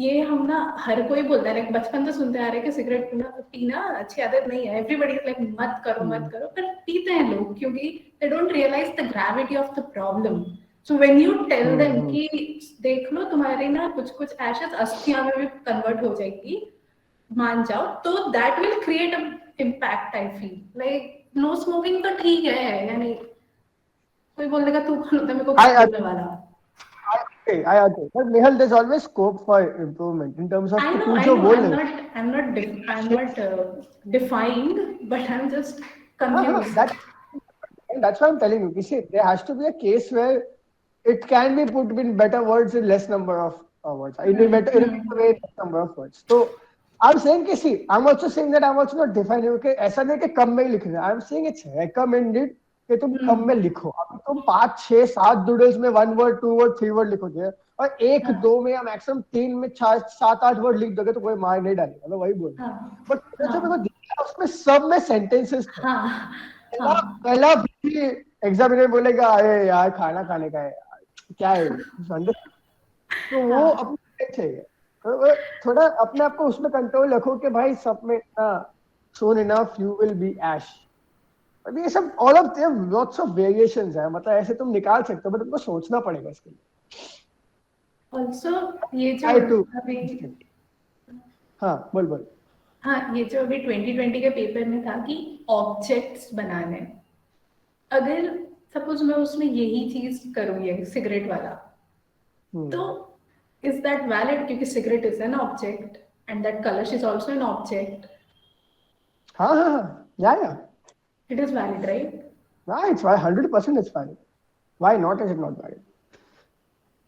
ये हम ना हर कोई बोलता है, बचपन से सुनते आ रहे हैं कि सिगरेट पीना अच्छी आदत नहीं है, एवरीबडी इज लाइक मत करो, पर पीते हैं लोग क्योंकि they don't realise the gravity of the problem. So when you tell them कि देख लो तुम्हारे ना कुछ एशेस अस्थियां में भी कन्वर्ट हो जाएगी, मान जाओ, तो that will create a impact I feel, like no smoking तो ठीक है, यानी कोई बोल देगा तू कौन होता है मेरे को बोलने वाला। I agree, but Nehal, there's always scope for improvement in terms of I know, I'm not defined, but I'm just confused. That's why I'm telling you, see, there has to be a case where it can be put in better words in less number of words. In a better way, less number of words. So I'm saying कि see, I'm also saying that I'm also not defining कि ऐसा नहीं कि कम में ही लिखना है. I'm saying it's recommended कि तुम कम में लिखो. अब तुम 5, 6, 7 डूडल्स में 1 वर्ड, 2 वर्ड, 3 वर्ड लिखोगे और 1, 2 में या मैक्सिमम 3 में 7, 8 वर्ड लिख दोगे तो कोई मार नहीं डालेगा, मैं वही बोल रहा हूँ. बट जो मेरे को दिखा उसमें सब में सेंटेंसेस थे. पहला भी एग्जामिनर बोलेगा अरे यार खाना खाने का है क्या है, तो वो अपने चाहिए थोड़ा अपने आप को उसमें कंट्रोल रखो कि भाई सब में soon enough you will be ash. अभी ये सब all of them lots of variations है, मतलब ऐसे तुम निकाल सकते हो बट तुमको सोचना पड़ेगा इसके लिए. Also ये जो अभी हाँ बोल हाँ ये जो अभी 2020 के पेपर में था कि ऑब्जेक्ट्स बनाने, अगर सपोज मैं उसमें यही चीज करूंगी सिगरेट वाला, तो इज दैट वैलिड क्योंकि cigarette is an object and that कलश इज आल्सो एन ऑब्जेक्ट. हाँ या इट इज वैलिड राइट? हाँ it's 100% it's valid. Why not is it not valid?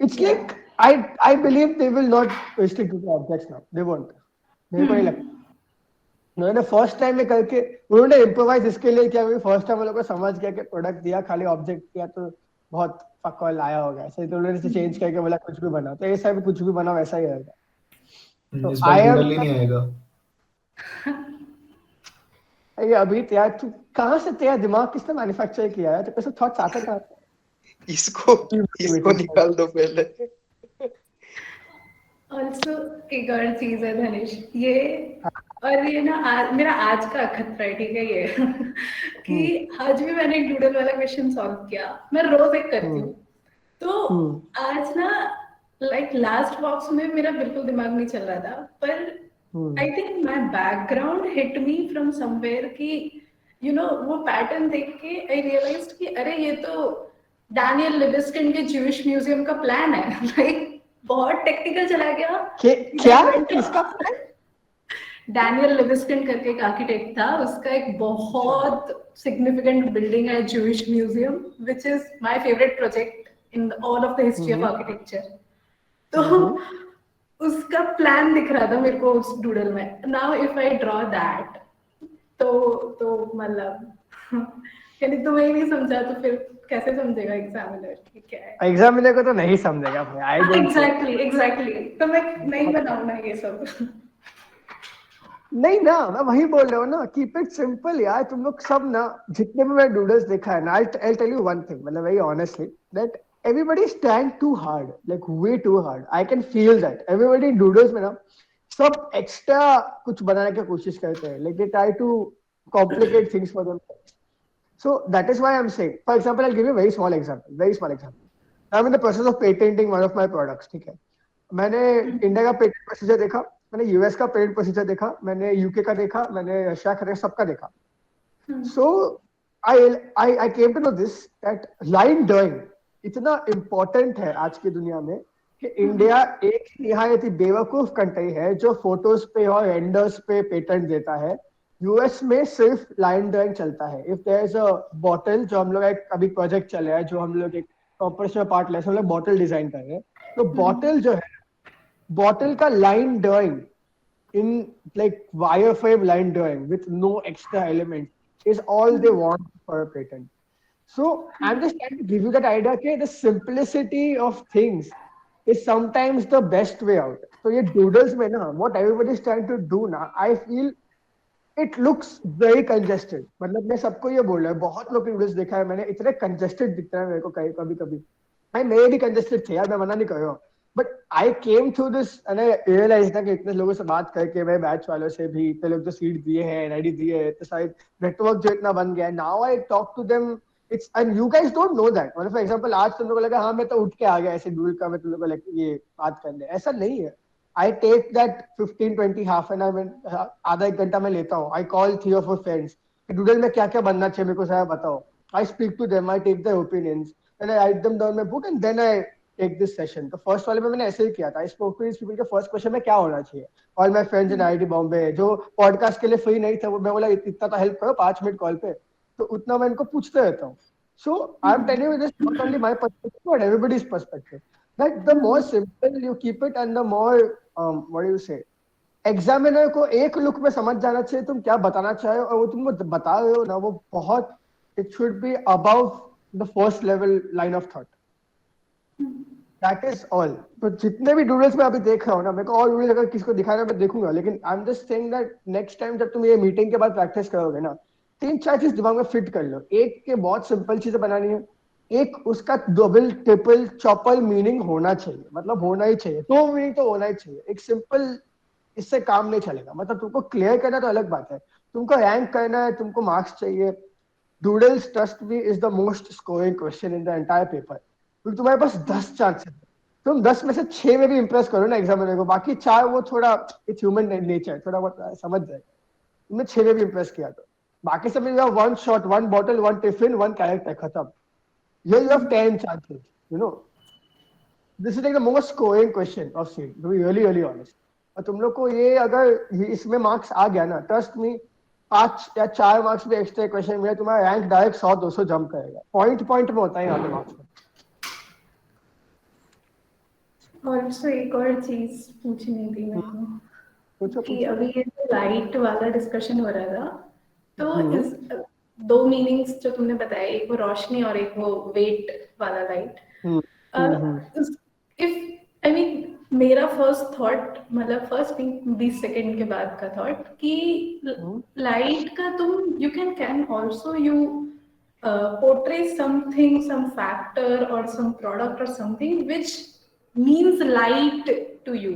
It's like I believe they will not restrict to the objects now. They won't. मेरे को नहीं लगता. उन्होंने first time में करके उन्होंने इम्प्रोवाइज इसके लिए किया, फर्स्ट टाइम लोगों को समझ गया कि प्रोडक्ट दिया खाली ऑब्जेक्ट किया तो बहुत फकौल आया होगा, ऐसे तो उन्होंने चेंज करके बोला कुछ भी बना, तो ऐसा भी कुछ भी बना वैसा ही रहेगा. तो इस बार नहीं आएगा. ये अभी यार तू कहाँ से तेरा दिमाग किसने मैन्युफैक्चर किया है? तेरे सब थॉट्स आते कहाँ से? इसको निकाल दो पहले। ऑल्सो एक और चीज है धनेश, ये और ये ना मेरा आज का खतरा है, ठीक है ये कि आज भी मैंने एक डूडल वाला क्वेश्चन सॉल्व किया, मैं रोज एक करती हूँ, तो आज ना लाइक लास्ट बॉक्स में मेरा बिल्कुल दिमाग नहीं चल रहा था, पर I think my background hit me from somewhere कि यू नो वो पैटर्न देख के आई रियलाइज्ड कि अरे ये तो डैनियल लिबस्किन के ज्यूइश म्यूजियम का प्लान है। लाइक बहुत टेक्निकल चला गया। क्या किसका प्लान? डैनियल लिबस्किन करके एक आर्किटेक्ट था, उसका एक बहुत सिग्निफिकेंट बिल्डिंग है Jewish museum, which is my favourite project in all of the history of architecture. तो उसका प्लान दिख रहा था मेरे को उस डूडल में। Now if I draw that तो मतलब यानी तुम्हें ही नहीं समझा तो फिर कैसे समझेगा एग्जामिनर कि क्या है? एग्जामिनर को तो नहीं समझेगा भाई। आई डोंट एग्जैक्टली तो मैं नहीं बनाऊंगा ये सब। नहीं ना, मैं वही बोल रहा हूँ ना, कीप इट सिंपल यार। तुम लोग सब ना, जितने भी मैं डूडल्स देखा है ना, I'll tell you one thing, मतलब very honestly, that everybody is trying too hard, like way too hard. I can feel that everybody doodles में ना सब एक्स्ट्रा कुछ बनाने की कोशिश करते हैं, like they try to complicate things for them. So that is why I'm saying, for example, I'll give you a very small example. I'm in the process of patenting one of my products, ठीक है? मैंने India का patent procedure देखा, मैंने US का patent procedure देखा, मैंने UK का देखा, मैंने रशिया का, सबका देखा। So I came to know this, that line drawing इतना इम्पोर्टेंट है आज की दुनिया में कि इंडिया एक निहायत ही बेवकूफ कंट्री है जो फोटोज पे और रेंडर्स पे पेटेंट देता है। यूएस में सिर्फ लाइन ड्राइंग चलता है। If there is a bottle, जो हम लोग एक अभी प्रोजेक्ट चल रहा है, जो हम लोग एक कॉम्पिटिशन में पार्ट ले, हम लोग बॉटल डिजाइन कर रहे हैं, तो बॉटल जो है, बॉटल का line drawing in like wire frame line drawing with no extra element is all they want for a patent. So I'm just trying to give you that idea that the simplicity of things is sometimes the best way out. So ये doodles में ना, what everybody is trying to do ना, I feel it looks very congested. मतलब मैं सबको ये बोल रहा हूँ, बहुत लोग doodles देखा है मैंने, इतने congested दिखता है मेरे को कभी-कभी। मैं भी congested थे यार, मैं मना नहीं कर रहा हूँ। But I came through this and I realized ना कि इतने लोगों से बात करके, मैं बैच वालों से भी, इतने लोग जो सीट दिए हैं, NID दिए हैं, तो शायद नेटवर्क जो इतना बन गया है, now I talk to them. It's and you guys don't know that. मतलब for example, आज तुम लोगों को लगा हाँ मैं तो उठ के आ गया ऐसे डूडल का, मैं तुम लोगों को ये बात करने, ऐसा नहीं है। I take that 15-20 half an hour, आधा एक घंटा मैं लेता हूँ। I call 3 or 4 friends, doodle में क्या क्या बनना चाहिए मेरे को सारा बताओ। I speak to them, I take their opinions, and I write them down my book, and then I take this session. तो फर्स्ट वाले में मैंने ऐसे ही किया था। I spoke to these people के फर्स्ट क्वेश्चन में क्या होना चाहिए। All my friends in IIT Bombay जो पॉडकास्ट के लिए फ्री नहीं थे, वो मैं बोला इतना तो हेल्प करो 5 मिनट कॉल पे, तो उतना मैं इनको पूछते रहता हूँ। So I'm telling you this not only my perspective but everybody's perspective. That the more simple you keep it and the more what do you say, examiner को एक लुक में समझ जाना चाहिए तुम क्या बताना चाहे हो, और वो तुमको बता रहे हो ना, वो बहुत, it should be above the first level line of thought. That is all. तो जितने भी डूडल्स में अभी देख रहा हूँ ना, मेरे को और डूडल्स अगर किसको दिखाना मैं देखूंगा, लेकिन I'm just saying that next time जब तुम ये मीटिंग के बाद प्रैक्टिस करोगे ना, 3-4 चीज दिमाग में फिट कर लो। एक के बहुत सिंपल चीजें बनानी है, एक उसका डबल ट्रिपल चौपल मीनिंग होना चाहिए, मतलब होना ही चाहिए, 2 मीनिंग तो होना ही चाहिए। एक सिंपल इससे काम नहीं चलेगा। मतलब तुमको क्लियर करना तो अलग बात है, तुमको रैंक करना है, तुमको मार्क्स चाहिए। Doodles trust me is the most scoring question in the entire paper, क्योंकि तुम्हारे पास 10 चांस है, तुम 10 में से 6 में भी इंप्रेस करो ना एग्जामिनर को, बाकी 4 वो थोड़ा इट्स ह्यूमन नेचर, थोड़ा बहुत समझ जाएगा। तुमने 6 में भी इंप्रेस किया तो बाकी सब में 1 shot, 1 bottle, 1 tiffin, 1 character, खत्म। Here you have 10 chances, you know. This is like the most scoring question of CET, to be really honest. और तुम लोग को ये अगर इसमें मार्क्स आ गया ना, ट्रस्ट मी 5 या 4 मार्क्स भी एक्स्ट्रा क्वेश्चन में तुम्हारा रैंक डायरेक्ट 100-200 जंप करेगा। पॉइंट में होता है यहाँ पे मार्क्स में। और एक और चीज पूछनी थी मेरे को, पूछो कि अभी ये लाइट वाला डिस्कशन हो रहा था, तो इस 2 मीनिंग्स जो तुमने बताया, एक वो रोशनी और एक वो वेट वाला लाइट, इफ आई मीन मेरा फर्स्ट थॉट मतलब फर्स्ट 20 सेकंड के बाद का थॉट कि लाइट का तुम you can also you portray something, some factor or some product or something which means light to you.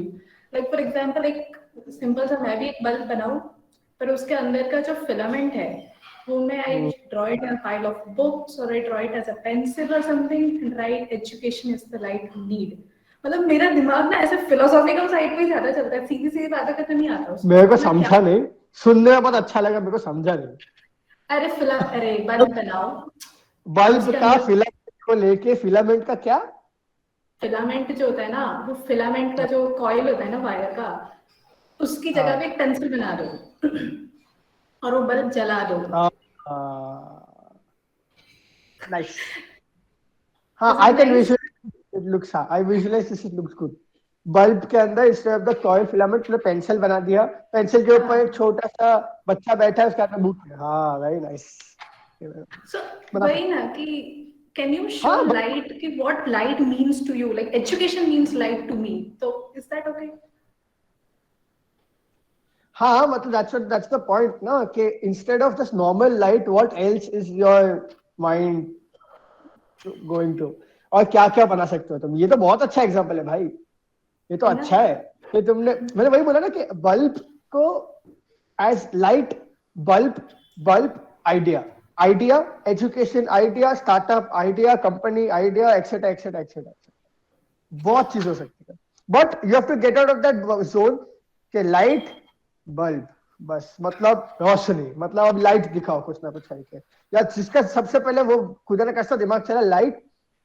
Like for example एक simple सा मैं भी एक बल्ब बनाऊं पर उसके अंदर का जो फिलामेंट है वो मैं I draw it in a pile of books or I draw it as a pencil or something and write education is the light we need. मतलब मेरा दिमाग ना ऐसे फिलोसॉफिकल साइड पे ज्यादा चलता है, सीधी सीधी बातों का तो नहीं आता उसमें। मेरे को समझा नहीं, सुनने में बहुत अच्छा लगा, मेरे को समझा नहीं। अरे बल्ब बनाओ, बल्ब का फिलामेंट को लेके, फिलामेंट का क्या? फिलामेंट जो होता है ना, वो फिलामेंट का जो कॉइल होता है ना वायर का, उसकी जगह पे एक पेंसिल बना दो और वो बल्ब जला दो। नाइस। हाँ, I can visualize it looks, I visualize this, it looks good. Bulb के अंदर instead of the coil filament ने पेंसिल बना दिया, पेंसिल के ऊपर एक छोटा सा बच्चा बैठा है, उसके हाथ में बुक है। हाँ, वेरी नाइस। सो वही ना कि can you show light कि what light means to you, like education means light to me, so is that okay? हाँ, मतलब that's the point ना कि instead of just normal light, what else is your mind going to, और क्या क्या बना सकते हो तुम। ये तो बहुत अच्छा एग्जांपल है भाई, ये तो अच्छा है कि तुमने, मैंने वही बोला ना कि बल्ब को as light, bulb idea, education idea, startup idea, company idea, etcetera etcetera etcetera, बहुत चीज हो सकती है। But you have to get out of that zone कि लाइट, बल्ब, बस मतलब रोशनी, मतलब अब लाइट दिखाओ कुछ ना कुछ करके। या जिसका सबसे पहले वो खुदा ने कैसा दिमाग चला, लाइट,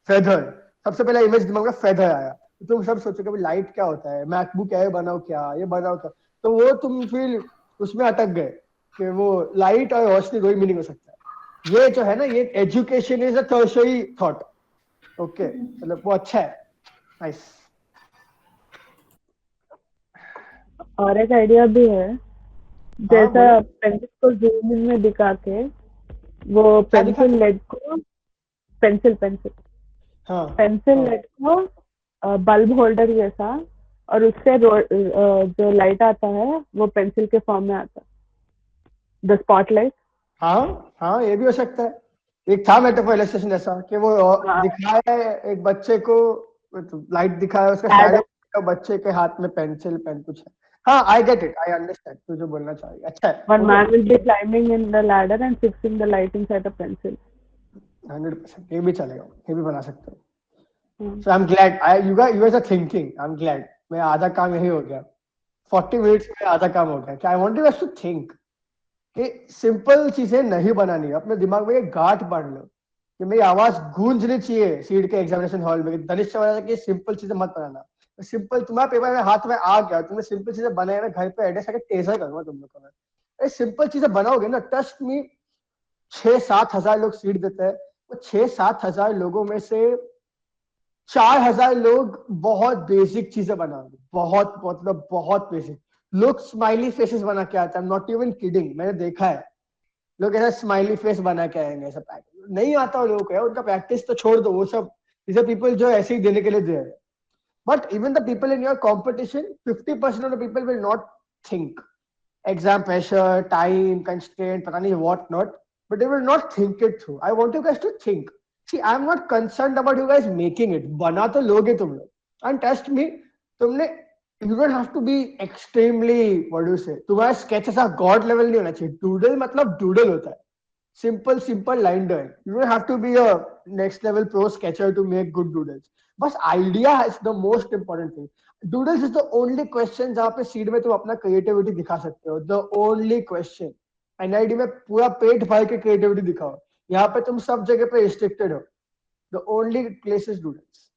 फेदर, सबसे पहले इमेज दिमाग में फेदर आया, तुम सब सोचोगे लाइट क्या होता है, मैकबुक है, बनाओ क्या, ये बनाओ क्या, तो वो तुम फिर उसमें अटक गए कि वो लाइट और रोशनी दो ही मीनिंग हो सकता है। ये जो है ना, ये education is a tertiary thought. Okay, मतलब वो अच्छा है, नाइस। और एक आइडिया भी है, जैसा पेंसिल को जूम इन में दिखा के वो पेंसिल लेड को पेंसिल लेड को बल्ब होल्डर जैसा, और उससे जो लाइट आता है वो पेंसिल के फॉर्म में आता है, द स्पॉटलाइट। हाँ, ये भी हो सकता है। एक था मेटाफोर इलस्ट्रेशन ऐसा कि वो दिखाया है एक बच्चे को, लाइट दिखाया, उसका शैडो बच्चे के हाथ में पेंसिल पेन कुछ है। हाँ, I get it, I understand तू जो बोलना चाह रही है, अच्छा है। One man will be climbing in the ladder and fixing the light inside a pencil. 100%, ये भी चलेगा, ये भी बना सकते हो। So I'm glad, you guys are thinking, I'm glad। मैं आधा काम यही हो गया, 40 मिनट्स में आधा काम हो गया। कि I want you guys to think कि सिंपल चीजें नहीं बनानी, अपने दिमाग में एक गांठ बांध लो कि मेरी आवाज गूंजनी चाहिए सीट के एग्जामिनेशन हॉल में। धनिष्ठ वाला कि सिंपल चीजें मत बनाना, सिंपल तुम्हारा पेपर में हाथ में आ गया, तुमने सिंपल चीजें बनाए ना, घर पे एड्रेस आके टेजर करूंगा तुम लोग को मैं। अरे सिंपल चीजें बनाओगे ना, ट्रस्ट मी, 6-7 हजार लोग सीट देते हैं, वो 6-7 हजार लोगों में से 4,000 लोग बहुत बेसिक चीजें बनाओगे, बहुत मतलब बहुत बेसिक। लोग स्माइली फेसेस बना के आते हैं, नॉट इवन किडिंग, मैंने देखा है लोग ऐसा स्माइली फेस बना के आएंगे, ऐसा प्रैक्टिस नहीं आता लोगों को, उनका प्रैक्टिस तो छोड़ दो, वो सब जैसे पीपल जो ऐसे ही देने के लिए दे रहे हैं। But even the people in your competition, 50% of the people will not think. Exam pressure, time, constraint, pata nahi what not, but they will not think it through. I want you guys to think. See, I'm not concerned about you guys making it. Bana to loge tum log. And trust me, you don't have to be extremely, what do you say? तुम्हारा sketch ऐसा god level नहीं होना चाहिए. Doodle मतलब doodle होता है. Simple line drawing. You don't have to be a next level pro sketcher to make good doodles. बस idea is the most important thing. Doodles is the only question जहां पे seat में तुम अपना creativity दिखा सकते हो, द ओनली क्वेश्चन। एनआईडी में पूरा पेट भर के क्रिएटिविटी दिखाओ, यहाँ पे तुम सब जगह पे रिस्ट्रिक्टेड हो। The only place is doodles.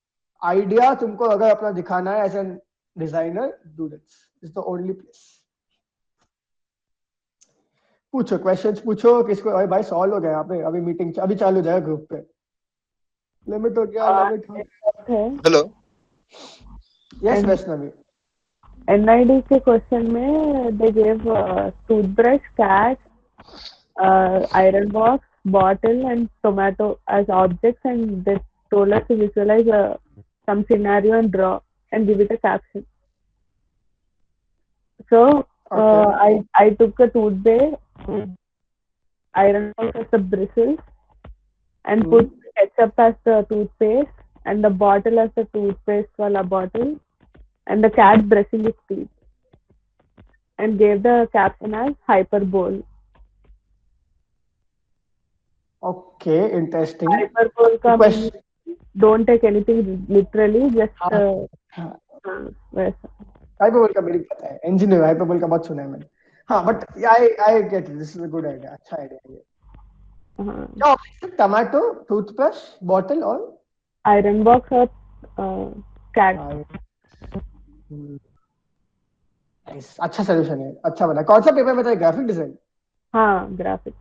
Idea तुमको अगर अपना दिखाना है as an designer, doodles is the only place. पूछो क्वेश्चंस, पूछो किसको। अरे भाई सॉल्व हो गया यहाँ पे, अभी मीटिंग अभी चालू हो जाएगा ग्रुप पे। लिमिट हो गया, लिमिट हो। Hello, yes Vaishnavi. एनआईडी के क्वेश्चन में they give toothbrush, cat, iron box, bottle and tomato as objects, and they told us to visualize some scenario and draw. and give it a caption. So I took a toothpaste, iron box as the bristles, and put ketchup as the toothpaste, and the bottle as the toothpaste wala bottle, and the cat brushing its teeth, and gave the caption as hyperbole. Okay, interesting. Hyperbole का meaning don't take anything literally, just वैसा. Hyperbole का मेरे को पता है, engineer hyperbole का बहुत सुना है मैंने. हाँ, but I get it, this is a good idea, अच्छा आइडिया ये. क्या ऑप्शन? टमाटो, टूथब्रश, बॉटल और आयरन बॉक्स और कैट. अच्छा सॉल्यूशन है, अच्छा बना. कौन सा पेपर में था? Graphic design? हाँ, ग्राफिक.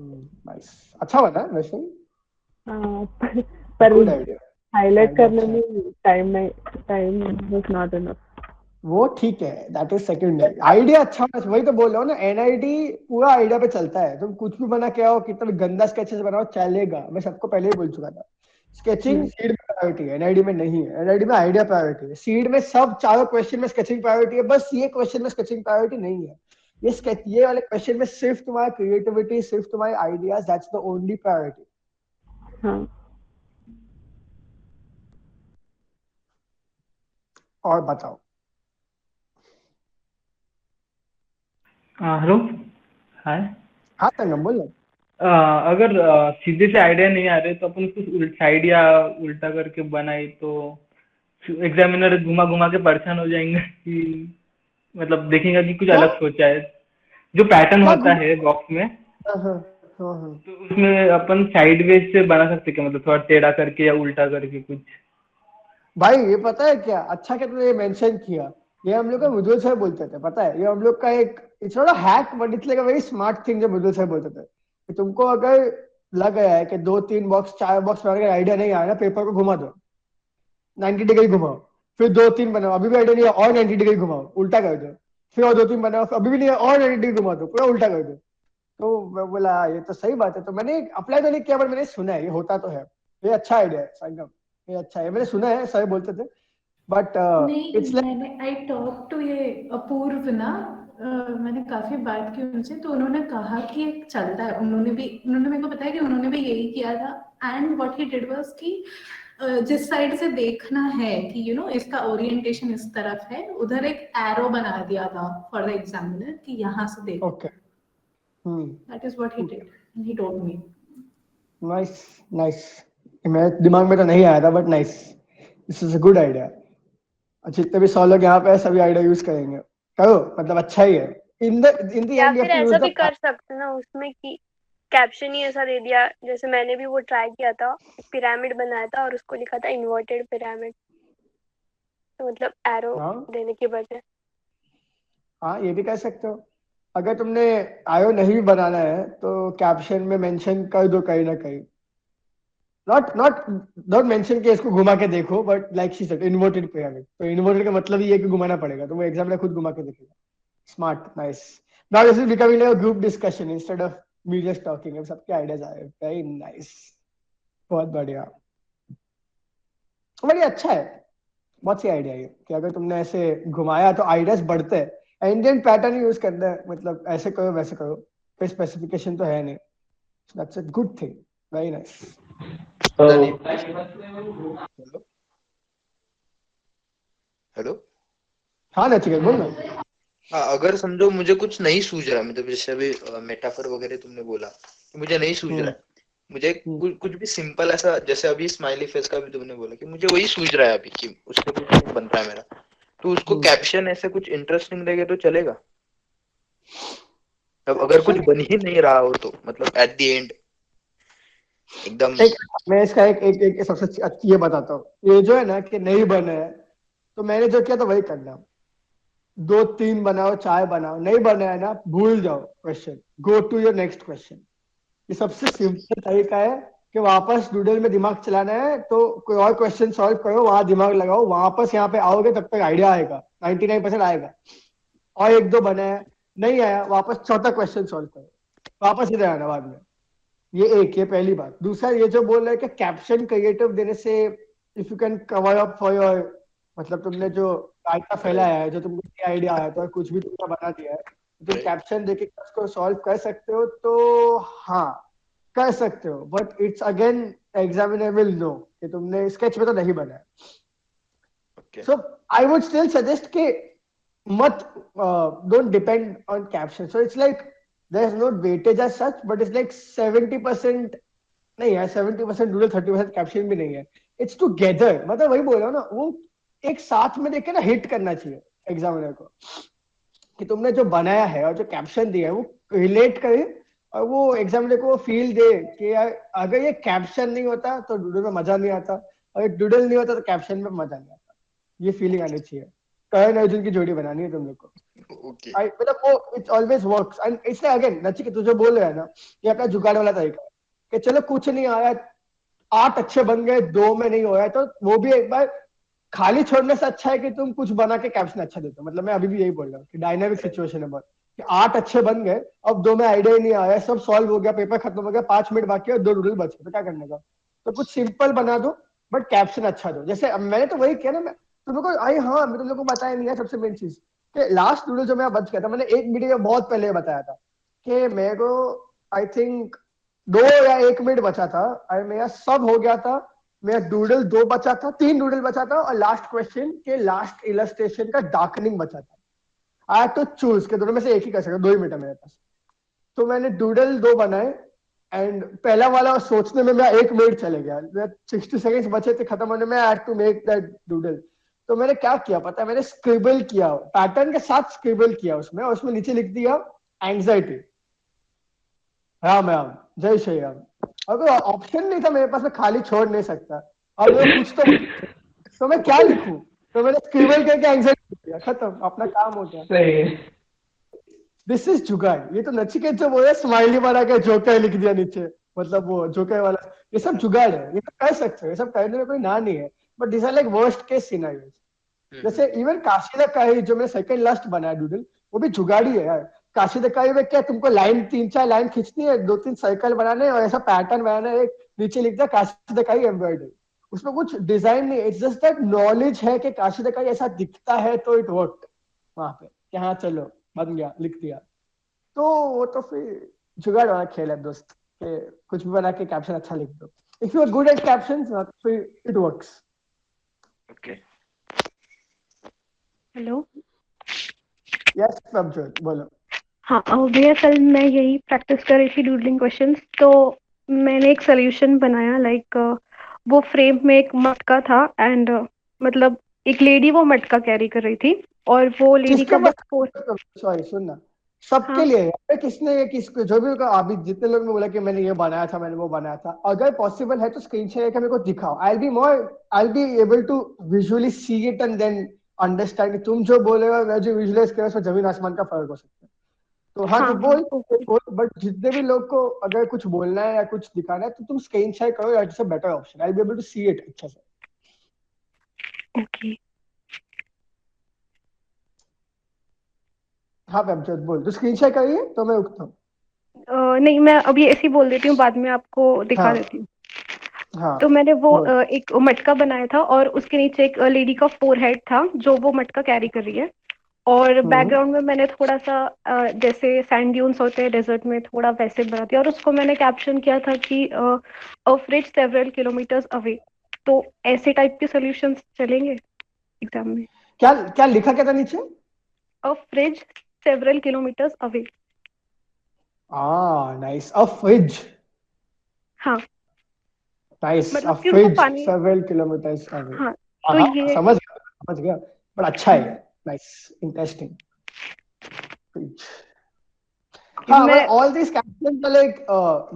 नाइस, अच्छा बना वैसे. हाँ, पर हाईलाइट करने में टाइम वाज नॉट इनफ. वो ठीक है, दैट इज सेकंडरी. आइडिया अच्छा है, वही तो बोल रहा हूँ ना, एनआईडी पूरा आइडिया पे चलता है. तुम कुछ भी बना के आओ, कितना भी गंदा स्केचेस बनाओ, चलेगा. मैं सबको पहले ही बोल चुका था. स्केचिंग सीड में प्रायोरिटी है, एनआईडी में नहीं है. एनआईडी में आइडिया प्रायोरिटी है. सीड में सब चारों क्वेश्चन में स्केचिंग प्रायोरिटी है, बस ये क्वेश्चन में स्केचिंग प्रायोरिटी नहीं है. ये वाले क्वेश्चन में सिर्फ तुम्हारा क्रिएटिविटी, सिर्फ तुम्हारे ideas, that's the only priority. हाँ. और बताओ. हेलो, हाय. हाँ संगम, बोल. अगर सीधे से आइडिया नहीं आ रहे तो अपन कुछ साइड या उल्टा करके बनाए तो एग्जामिनर घुमा घुमा के परेशान हो जाएंगे कि मतलब देखेंगे कि कुछ अलग सोचा है. जो पैटर्न होता है बॉक्स में, तो उसमें अपन साइडवेज से बना सकते क्या? मतलब थोड़ा टेढ़ा करके या उल्टा करके कुछ. भाई ये पता है क्या, अच्छा क्या तुमने ये मेंशन किया. ये हम लोग का मुदुल सर बोलते थे, पता है. ये हम लोग का एक, it's not a hack but it's like a very smart thing जो मुदुल सर बोलते थे कि तुमको अगर लग गया है कि 2-3 बॉक्स 4 बॉक्स बनाने का आइडिया नहीं आया ना, पेपर को घुमा दो, 90 डिग्री घुमाओ, फिर 2-3 बनाओ, अभी भी आइडिया नहीं है, और 90 डिग्री घुमाओ, उल्टा कर दो, फिर और 2-3 बनाओ, अभी भी नहीं है, और 90 डिग्री घुमा दो, पूरा उल्टा कर दो. तो मैं बोला ये तो सही बात है. तो मैंने अप्लाई तो नहीं किया, बट मैंने सुना है ये होता तो है. ये अच्छा आइडिया है संगम, ये अच्छा है. मैंने सुना है, सर बोलते थे. But it's like I talk to ये अपूर्व ना, मैंने काफी बात की उनसे, तो उन्होंने कहा कि एक चलता है. उन्होंने मेरे को बताया कि उन्होंने भी यही किया था. And what he did was कि जिस साइड से देखना है कि इसका ओरिएंटेशन इस तरफ है, उधर एक एरो बना दिया था फॉर द एग्जामिनर कि यहाँ से देखो. Okay, that is what he did, he told me. Nice. मेरे दिमाग में तो नहीं आया था, but nice, this is a good idea. जितने भी 100 लोग यहाँ पे सभी आइडिया यूज करेंगे. करो, मतलब अच्छा ही है. इन द या एंड फिर ऐसा भी कर सकते ना उसमें कि कैप्शन ही ऐसा दे दिया, जैसे मैंने भी वो ट्राई किया था, पिरामिड बनाया था और उसको लिखा था इन्वर्टेड पिरामिड, तो मतलब एरो देने की बजाय. हाँ, ये भी कर सकते हो. अगर तुमने आयो नहीं भी बनाना है तो कैप्शन में मेंशन कर दो कहीं ना कहीं. नॉट मेंशन कि इसको घुमा के देखो, but like she said inverted pyramid. तो इन्वर्टेड का मतलब ये है कि घुमाना पड़ेगा, तो वो एग्जामिनर खुद घुमा के देखेगा. Smart, nice. Now this is becoming like a group discussion instead of me just talking. अब सबके आइडियाज आ रहे हैं. वेरी नाइस, बहुत बढ़िया. बड़ी अच्छा है, बहुत सी आइडिया है कि अगर तुमने ऐसे घुमाया तो आइडियाज बढ़ते हैं. इंडियन पैटर्न यूज करना है, मतलब ऐसे करो वैसे करो, कोई स्पेसिफिकेशन तो है नहीं. That's a good thing, very nice. Hello. हाँ नचिकेत, बोल ना. हाँ, अगर समझो मुझे कुछ नहीं सूझ रहा है, मतलब जैसे अभी मेटाफर वगैरह तुमने बोला कि मुझे नहीं सूझ रहा है, मुझे कुछ भी सिंपल ऐसा, जैसे अभी स्माइली फेस का भी तुमने बोला कि मुझे वही सूझ रहा है अभी कि उससे कुछ नहीं बन रहा है मेरा, तो उसको कैप्शन ऐसे कुछ इंटरेस्टिंग देगे तो चलेगा. अब अगर कुछ बन ही नहीं रहा हो तो मतलब एट द एंड एकदम. मैं इसका एक सबसे ये बताता हूँ. ये जो है ना कि नहीं बना है, तो मैंने जो किया था वही करना. 2-3 बनाओ, 4 बनाओ, नहीं बना है ना, भूल जाओ question, go to your next question. ये सबसे सिंपल तरीका है कि वापस डूडल में दिमाग चलाना है तो कोई और क्वेश्चन सॉल्व करो, वहां दिमाग लगाओ, वापस यहाँ पे आओगे तब तक आइडिया आएगा, 99% आएगा. और 1-2 बना है, नहीं आया, वापस चौथा क्वेश्चन सॉल्व करो, वापस इधर आना बाद में. ये पहली बात. दूसरा, ये जो बोल रहा है कि कैप्शन क्रिएटिव देने से if you can cover up for your मतलब तुमने जो आइडिया फैलाया है, जो तुमको आइडिया आया तो कुछ भी तुमने बना दिया है, तुम कैप्शन देके उसको सॉल्व कर सकते हो, तो हाँ कर सकते हो, but it's again examiner will know कि तुमने स्केच में तो नहीं बनाया। So I would still suggest कि मत don't depend on caption. So it's like there is no weightage as such, but it's like 70% नहीं है, 70% डूडल, 30% कैप्शन भी नहीं है। इट्स टुगेदर, मतलब वही बोल रहा हूँ ना, वो एक साथ में देख के ना हिट करना चाहिए एग्जामिनर को कि तुमने जो बनाया है और जो कैप्शन दिया है वो रिलेट करे, और वो एग्जामिनर को फील दे कि यार अगर ये कैप्शन नहीं होता तो डूडल में मजा नहीं आता, और डूडल नहीं होता तो कैप्शन में मजा नहीं आता। ये फीलिंग आनी चाहिए। करण अर्जुन की जोड़ी बनानी है तुम लोग को। मतलब वो इट ऑलवेज वर्क्स। एंड इसलिए अगेन नचिकेत, तू जो बोल रहा है ना, ये अपना जुगाड़ वाला तरीका है कि चलो कुछ नहीं आया, 8 अच्छे बन गए, 2 में नहीं हो रहा है, तो वो भी एक बार खाली छोड़ने से अच्छा है कि तुम कुछ बना के कैप्शन अच्छा देते हो। मतलब मैं अभी भी यही बोल रहा हूँ कि डायनामिक सिचुएशन है बहुत, कि 8 अच्छे बन गए, अब 2 में आइडिया ही नहीं आया, सब सॉल्व हो गया, पेपर खत्म हो गया, 5 मिनट बाकी है और 2 डूडल बच गए, तो क्या करने का? तो कुछ सिंपल बना दो बट कैप्शन अच्छा दो। जैसे अब मैंने तो वही किया ना, मैं तुम लोग को हाँ मैं तुम लोग को बताया नहीं है सबसे मेन चीज कि लास्ट डूडल जो मैं बच गया था, मैंने एक मीटिंग में बहुत पहले बताया था कि मेरे को आई थिंक 2 या 1 मिनट बचा था और मेरा सब हो गया था। मेरा डूडल 2 बचा था, 3 डूडल बचा था, और लास्ट क्वेश्चन के लास्ट इलस्ट्रेशन का डार्कनिंग बचा था। आई हैड टू चूज कि दोनों में से एक ही कर सकता, 2 ही मिनट है मेरे पास। तो मैंने डूडल 2 बनाए, एंड पहला वाला सोचने में मैं 1 मिनट चले गया, 60 सेकंड्स बचे थे खत्म होने में, I had to make that doodle. तो मैंने क्या किया पता है, मैंने स्क्रिबल किया, पैटर्न के साथ स्क्रिबल किया उसमें, और उसमें नीचे लिख दिया एंग्जाइटी, राम राम, जय श्री राम। अगर ऑप्शन नहीं था मेरे पास, मैं खाली छोड़ नहीं सकता, और मैं कुछ तो मैं क्या लिखूं, तो मैंने स्क्रिबल करके एंग्जाइटी किया, खत्म, अपना काम हो गया। सही है। दिस इज जुगाड़। ये तो नचिकेत जो बोला स्माइली बना के जोकर लिख दिया नीचे, मतलब वो जोकर वाला, ये सब जुगाड़ है, ये सब कर सकते हो, ये सब करने में कोई ना नहीं है, but this are like worst case scenarios. जैसे इवन काशी का जो मैंने सेकंड लास्ट बनाया डूडल, वो भी जुगाड़ी है यार। काशी में क्या तुमको लाइन 3-4 लाइन खींचनी है, 2-3 सर्कल बनाने और ऐसा पैटर्न बनाना है, एक नीचे लिख दिया काशी एम्ब्रॉयडरी, उसमें कुछ डिजाइन नहीं, इट्स जस्ट दैट नॉलेज है कि काशी ऐसा दिखता है, तो इट वर्क वहां पे कि हाँ चलो बन गया, लिख दिया। तो वो तो फिर जुगाड़ वाला खेल है दोस्त, कि कुछ भी बना के कैप्शन अच्छा लिख दो। If you are good at captions फिर it works. Okay, hello, yes Prabhjot बोलो। हाँ भैया, कल मैं यही प्रैक्टिस कर रही थी डूडलिंग क्वेश्चंस, तो मैंने एक सोल्यूशन बनाया, लाइक वो फ्रेम में एक मटका था, एंड मतलब एक लेडी वो मटका कैरी कर रही थी, और वो लेडी का बस सॉरी सुनना, सबके लिए है, किसने किसको जो भी अभी जितने लोग ने बोला कि मैंने ये बनाया था, मैंने वो बनाया था, अगर पॉसिबल है तो स्क्रीन शेयर करके मेरे को दिखाओ। I be able to visually see it and then understand. तुम जो बोल रहे हो मैं जो विजुअलाइज कर रहा हूं, जमीन आसमान का फर्क हो सकता है। तो हाँ, तो बोल, बट जितने भी लोग को अगर कुछ बोलना है या कुछ दिखाना है तो तुम स्क्रीन शेयर करो, it's a better option. I be able to see it अच्छे से। ओके। हाँ प्रभजोत बोल, तो स्क्रीन शेयर करिए तो मैं उठता हूँ। नहीं, मैं अभी ऐसे ही बोल देती हूँ, बाद में आपको दिखा देती हूँ। हाँ, तो मैंने वो एक मटका बनाया था, और उसके नीचे एक लेडी का फोरहेड था जो वो मटका कैरी कर रही है, और बैकग्राउंड में मैंने थोड़ा सा जैसे सैंड ड्यून्स होते हैं डेजर्ट में, थोड़ा वैसे बना दिया, और उसको मैंने कैप्शन किया था कि अ फ्रिज सेवरल किलोमीटर्स अवे। तो ऐसे टाइप के सॉल्यूशंस चलेंगे एग्जाम में। क्या लिखा क्या था नीचे? A fridge several kilometres away. Nice, a fridge. हाँ, नाइस, अ मतलब कि उनको फ्रिज पानी, सेवरल किलोमीटर्स अवे। हाँ तो ये समझ गया, बट अच्छा है, नाइस, इंटरेस्टिंग। फ्रिज, हाँ, मैं ऑल दिस कैप्शन वाले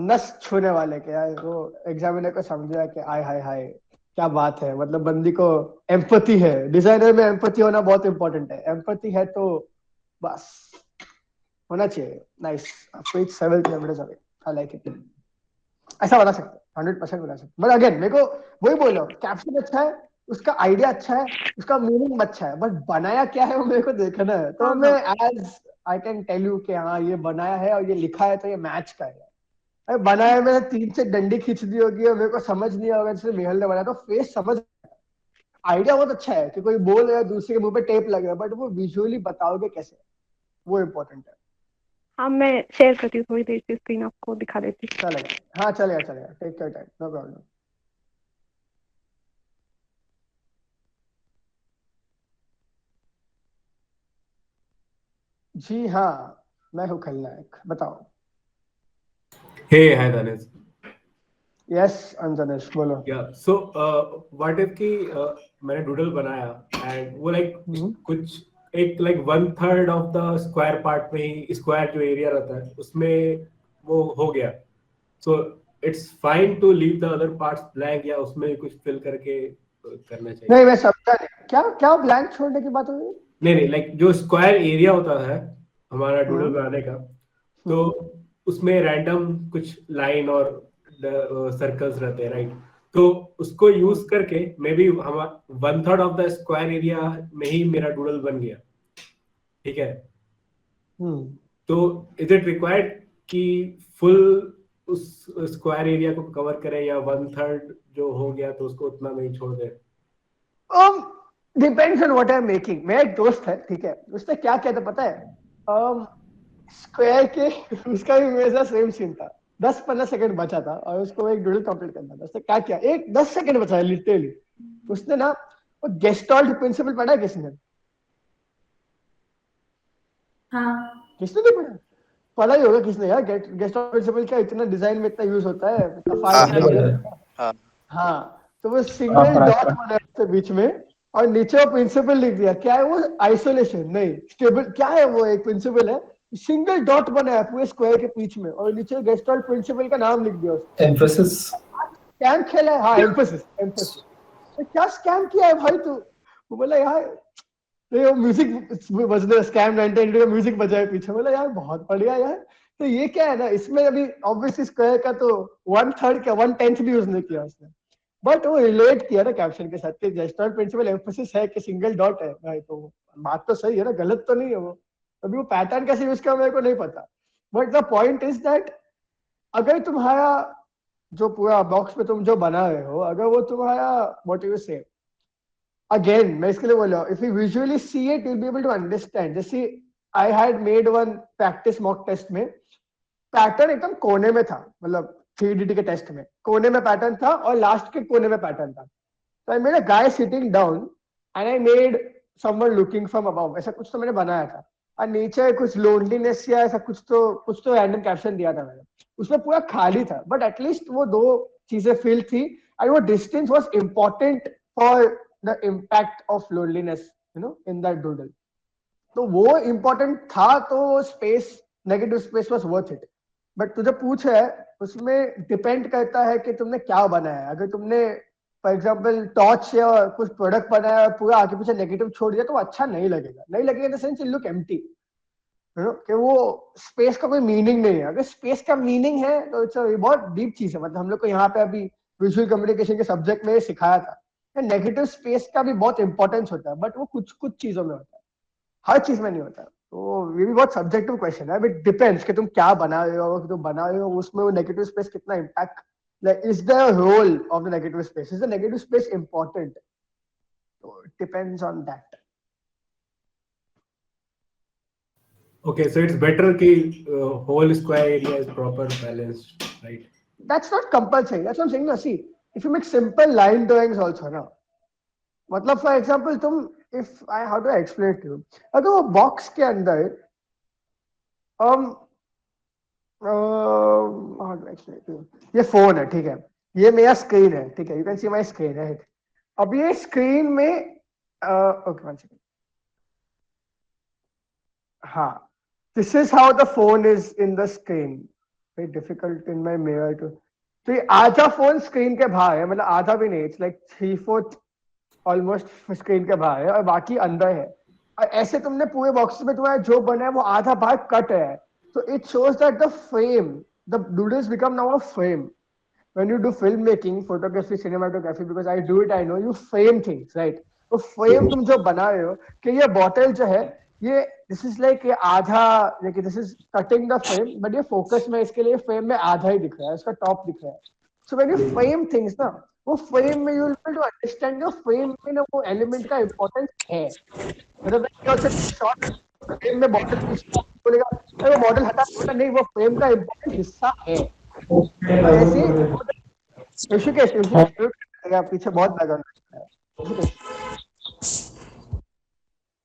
नस छूने वाले के यार, वो एग्जामिनर को समझा कि आय हाय हाय क्या बात है, मतलब बंदी को एम्पैथी है। डिजाइनर में एम्पैथी होना बहुत इंपॉर्टेंट है, एम्पैथी है तो बस होना चाहिए। Nice, fridge several kilometres away, I like it. ऐसा बना सकते हैं, 100% बना सकते हैं, बट अगेन मेरे को वही बोल रहा हूँ, कैप्शन अच्छा है, उसका आइडिया अच्छा है, उसका मीनिंग अच्छा है, बट बनाया क्या है वो मेरे को देखना है। तो मैं as I can tell you कि हाँ ये बनाया है और ये लिखा है तो ये मैच का है। अरे बनाया मैंने 3 से डंडी खींच दी होगी और मेरे को समझ नहीं होगा, जैसे मेहल ने बनाया तो फेस समझ, आइडिया बहुत अच्छा है कि कोई बोल रहा है दूसरे के मुंह पे टेप लग रहा है, बट वो विजुअली बताओगे कैसे, वो इम्पोर्टेंट है। हाँ मैं शेयर करती हूँ थोड़ी देर की स्क्रीन, आपको दिखा देती हूँ। चलेगा, हाँ चलेगा, take your time, no problem. जी हाँ, मैं हूँ खलनायक, बताओ। Hey, hi Danesh. Yes Anjanesh, बोलो। Yeah, so what if कि मैंने डूडल बनाया एंड वो लाइक कुछ एक like 1/3 of the square part में ही, स्क्वायर जो एरिया रहता है उसमें वो हो गया, so it's fine to leave the other parts blank, या उसमें कुछ फिल करके करना चाहिए? नहीं मैं समझा नहीं, क्या क्या ब्लैंक छोड़ने की बात हो रही है? नहीं लाइक जो स्क्वायर एरिया होता है हमारा डूडल बनाने का, तो उसमें रैंडम कुछ लाइन और सर्कल्स रहते हैं, राइट? तो उसको यूज करके मे बी हम 1/3 ऑफ द स्क्वायर एरिया में ही मेरा डूडल बन गया, ठीक है? तो इज इट रिक्वायर्ड कि फुल उस स्क्वायर एरिया को कवर करें, या 1/3 जो हो गया तो उसको उतना नहीं छोड़ दे? Depends on what I am making. मेरा एक दोस्त है, ठीक है, उसने क्या किया था पता है? स्क्वायर के उसका भी मेरे साथ सेम सीन था। 10-15 सेकंड बचा था और उसको एक डूडल कंप्लीट करना था। उसने क्या किया, एक 10 सेकंड बचा है लिटरली, उसने ना वो गेस्टॉल्ट प्रिंसिपल पढ़ा है किसने? हाँ किसने नहीं पढ़ा? पढ़ा ही होगा किसने यार। गेस्टॉल्ट प्रिंसिपल क्या इतना डिजाइन में इतना यूज होता है, इतना फास्ट। हाँ, तो वो सिंगल डॉट बना है उसके बीच में और नीचे वो प्रिंसिपल लिख दिया। क्या है वो? आइसोलेशन नहीं, स्टेबल। क्या है वो? एक प्रिंसिपल है, सिंगल डॉट बना है पूरे स्क्वायर के बीच में और नीचे गेस्टॉल्ट प्रिंसिपल का नाम लिख दिया उसने। एम्फेसिस स्कैम खेला है। हाँ एम्फेसिस। तो क्या स्कैम किया है भाई तू? वो बोला यार, वो म्यूजिक बजने, स्कैम 1992 का म्यूजिक बजा है पीछे। बोला यार बहुत बढ़िया यार। तो ये क्या है ना, इसमें अभी ऑब्वियसली स्क्वायर का तो 1/3 का 1/10 भी यूज नहीं किया उसने, बट वो रिलेट किया ना कैप्शन के साथ कि गेस्टॉल्ट प्रिंसिपल एम्फेसिस है कि सिंगल डॉट है भाई। तो बात तो सही है ना, गलत तो नहीं है वो। अभी वो पैटर्न कैसे यूज किया मेरे को नहीं पता, but the point is that अगर तुम्हारा जो पूरा बॉक्स में तुम जो बना रहे हो, अगर वो तुम्हारा व्हाट यू से, अगेन मैं इसके लिए बोल रहा हूँ, if you visually see it you will be able to understand. जैसे I had made one practice mock test में, पैटर्न एकदम कोने में था, मतलब 3D के टेस्ट में कोने में पैटर्न था और लास्ट के कोने में पैटर्न था। तो I made a guy sitting down and I made someone looking from above, ऐसा कुछ तो मैंने बनाया था। और नीचे कुछ लोनलीनेस या ऐसा कुछ तो रैंडम कैप्शन दिया था मैंने। उसमें पूरा खाली था, बट एटलीस्ट वो दो चीजें फिल थी एंड वो distance was important for the impact of loneliness you know in that doodle. तो वो इम्पोर्टेंट था, तो space, negative space was worth it. But तुझे पूछ है, उसमें डिपेंड करता है कि तुमने क्या बनाया है। अगर तुमने फॉर एग्जांपल टॉर्च या कुछ प्रोडक्ट बनाया और पूरा आगे पीछे नेगेटिव छोड़ दिया तो अच्छा नहीं लगेगा in the sense it look empty, you know, कि वो स्पेस का कोई मीनिंग नहीं है। अगर स्पेस का मीनिंग है तो इट्स बहुत डीप चीज है। मतलब हम लोग को यहाँ पे अभी विजुअल कम्युनिकेशन के सब्जेक्ट में सिखाया था, नेगेटिव स्पेस का भी बहुत इंपॉर्टेंस होता है, बट वो कुछ चीजों में होता है, हर चीज में नहीं होता। तो ये भी बहुत सब्जेक्टिव क्वेश्चन है, बट डिपेंड्स कि तुम क्या बना रहे हो, तुम बना रहे हो उसमें वो नेगेटिव स्पेस कितना impact, like is the role of the negative space, is the negative space important? So it depends on that. Okay, so it's better कि whole square area is proper balanced, right? That's not compulsory, that's what I'm saying ना। See, if you make simple line drawings also ना, मतलब for example तुम, if I how do I explain it to you, अगर वो box के अंदर how do I explain it to you? ये phone है, ठीक है, ये मेरा स्क्रीन है, ठीक है, you can see my screen, right? अब ये स्क्रीन में ओके वन सेकंड, हाँ, this is how the phone is in the screen. Very difficult in my mirror too, तो ये आधा फोन स्क्रीन के बाहर है, मतलब आधा भी नहीं, इट्स लाइक 3/4 ऑलमोस्ट स्क्रीन के बाहर है और बाकी अंदर है। और ऐसे तुमने पूरे बॉक्स में तुम्हारा जो बना है वो आधा भाग कट है, so it shows that the frame, the doodles become now a frame. When you do filmmaking, photography, cinematography, because I do it, I know you frame things, right? तो frame तुम जो बना रहे हो कि ये बॉटल जो है, ये this is like ये आधा, like this is cutting the frame, but ये focus में इसके लिए frame में आधा ही दिख रहा है, इसका टॉप दिख रहा है। So when you frame things ना, वो फ्रेम में you will to understand the frame में ना वो एलिमेंट का इंपॉर्टेंस है। मतलब क्या होता है शॉर्ट फ्रेम में बॉटल बोलेगा अरे वो बॉटल हटा दो, नहीं वो फ्रेम का इंपॉर्टेंट हिस्सा है। तो ऐसे ऋषिकेश पीछे बहुत बैकग्राउंड है।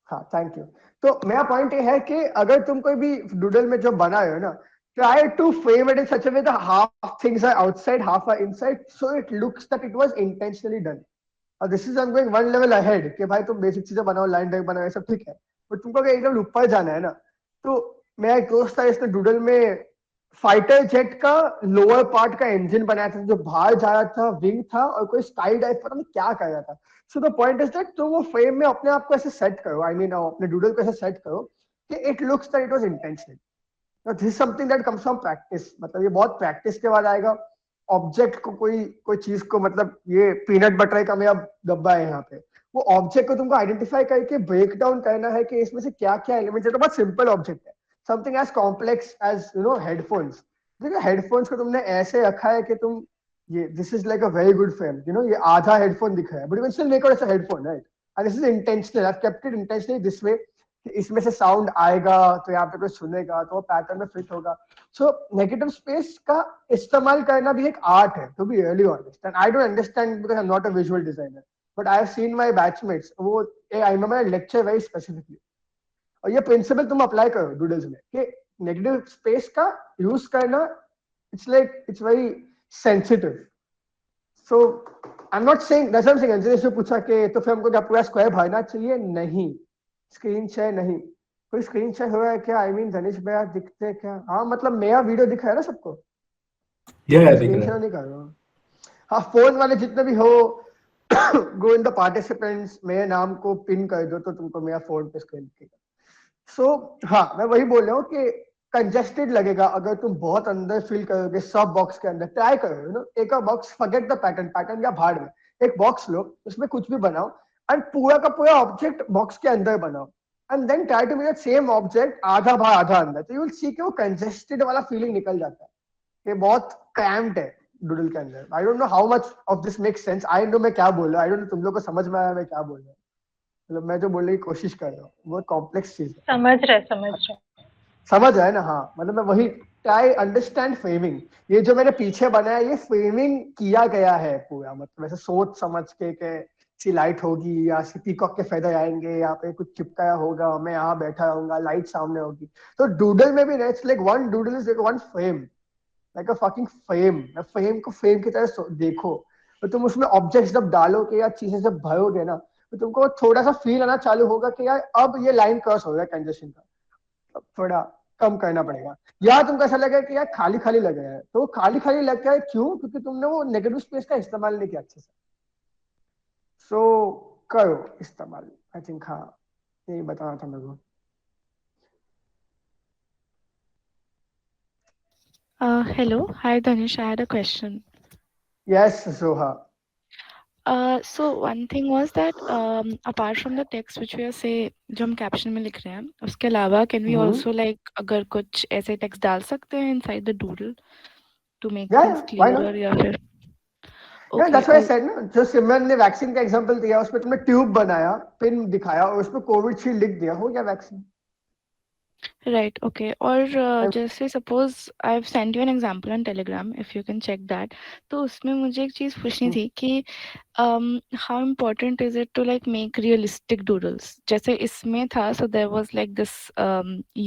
हाँ थैंक यू। तो मेरा पॉइंट ये है कि अगर तुम कोई भी डूडल में जो बना रहे हो ना, try to frame it in such a way that half things are outside, half are inside, so it looks that it was intentionally done. और this is I'm going one level ahead कि भाई तुम basic चीजें बनाओ, line drive बनाओ, ये सब ठीक है, बट तुमको अगर एकदम ऊपर जाना है ना, तो मेरा एक दोस्त था इसने डूडल में फाइटर जेट का लोअर पार्ट का इंजन बनाया था जो बाहर जा रहा था, विंग था और कोई स्काई डाइव पता नहीं क्या कर रहा था। So the point is that तुम वो फ्रेम में अपने आप को ऐसे सेट करो, आई मीन अपने डूडल को ऐसे सेट करो कि it looks that it was intentional. This is something that comes from practice, मतलब ये बहुत प्रैक्टिस के बाद आएगा। ऑब्जेक्ट को कोई चीज को, मतलब ये पीनट बटर का मेरा डब्बा है यहाँ पे, वो ऑब्जेक्ट को तुमको आइडेंटिफाई करके ब्रेक डाउन करना है कि इसमें से क्या क्या एलिमेंट्स है। तो बहुत सिंपल ऑब्जेक्ट है, something as complex as headphones. देखो हेडफोन्स को तुमने ऐसे रखा है कि तुम ये this is like a very good frame, ये आधा हेडफोन दिख रहा है, but you can still make it as a headphone, right? And this is intentional, I have kept it intentionally this way कि इसमें से साउंड आएगा तो यहाँ पे कोई सुनेगा तो वो पैटर्न में फिट होगा। सो नेगेटिव स्पेस का इस्तेमाल करना भी एक आर्ट है, to be really honest. And I don't understand because I am not a visual designer, but I have seen my batchmates, वो I remember lecture very specifically. और ये प्रिंसिपल तुम अप्लाई करो डूडल्स में कि नेगेटिव स्पेस का use करना, it's like it's very sensitive. So I am not saying, that's what I am saying. Anjali से पूछा कि तो फिर हमको क्या पूरा स्क्वायर भरना चाहिए? नहीं, स्क्रीन शेयर नहीं। कोई स्क्रीन शेयर हो रहा है क्या? आई मीन धनेश भैया दिखते हैं क्या? हाँ मतलब मेरा वीडियो दिख रहा है ना सबको? स्क्रीन शेयर नहीं कर रहा हूँ। हाँ फोन वाले जितने भी हो, गो इन द पार्टिसिपेंट्स, मेरे नाम को पिन कर दो तो तुमको मेरा फोन पे स्क्रीन दिखेगा। सो हाँ मैं वही बोल रहा हूँ कि कंजेस्टेड लगेगा अगर तुम बहुत अंदर फिल करोगे सब बॉक्स के अंदर। ट्राई करो एक बॉक्स, फॉरगेट द पैटर्न या भाड़ में, एक बॉक्स लो, उसमें कुछ भी बनाओ एंड पूरा का पूरा ऑब्जेक्ट बॉक्स के अंदर बनाओ and then try to make that same object आधा बाहर आधा अंदर। तो यू विल सी कि वो कंजेस्टेड वाला फीलिंग निकल जाता है, ये बहुत क्रैम्प्ड है डूडल के अंदर। आई don't know how much of this makes sense, I know मैं क्या बोल रहा हूँ, आई डोंट नो तुम लोग को समझ में आया मैं क्या बोल रहा हूँ। मतलब मैं जो बोलने की कोशिश कर रहा हूँ बहुत कॉम्प्लेक्स चीज है। समझ आया ना? हाँ मतलब मैं वही ट्राई अंडरस्टैंड फ्रेमिंग। ये जो मैंने पीछे बनाया ये फ्रेमिंग किया गया है पूरा, मतलब ऐसे सोच समझ के सी लाइट होगी या सी पीकॉक के फेदर आएंगे, यहाँ पे कुछ चिपकाया होगा, मैं यहाँ बैठा रहूंगा, लाइट सामने होगी। तो डूडल में भी it's like one doodle is like one frame, like a fucking frame. Frame को फ्रेम की तरह देखो, तो तुम उसमें ऑब्जेक्ट्स जब डालोगे या चीजें जब भरोगे ना, तो तुमको थोड़ा सा फील आना चालू होगा कि यार अब ये लाइन क्रॉस हो रहा है कंजेशन का, थोड़ा कम करना पड़ेगा। या तुमको ऐसा लगे कि यार खाली खाली लग रहा है, तो खाली खाली लग रहा है क्यों? क्योंकि तुमने वो नेगेटिव स्पेस का इस्तेमाल नहीं किया अच्छे से। सो करो इस्तेमाल, आई थिंक। हाँ यही बताना था मेरे को। Hello, hi Danish. I had a question. Yes, Zoha. So one thing was that apart from the text which we are say जो हम caption में लिख रहे हैं, उसके अलावा can we also like अगर कुछ ऐसे text डाल सकते हैं inside the doodle to make things clearer या फिर? Yeah, that's what I said ना, जो सिमरन ने वैक्सीन का एग्जांपल दिया उसमें तुमने ट्यूब बनाया, पिन दिखाया और उसमें कोविशील्ड लिख दिया, हो गया वैक्सीन। Right, okay. और जैसे suppose I've sent you an example on Telegram, if you can check that. तो उसमें मुझे एक चीज़ पूछनी थी कि how important is it to like make realistic doodles? जैसे इसमें था, so there was like this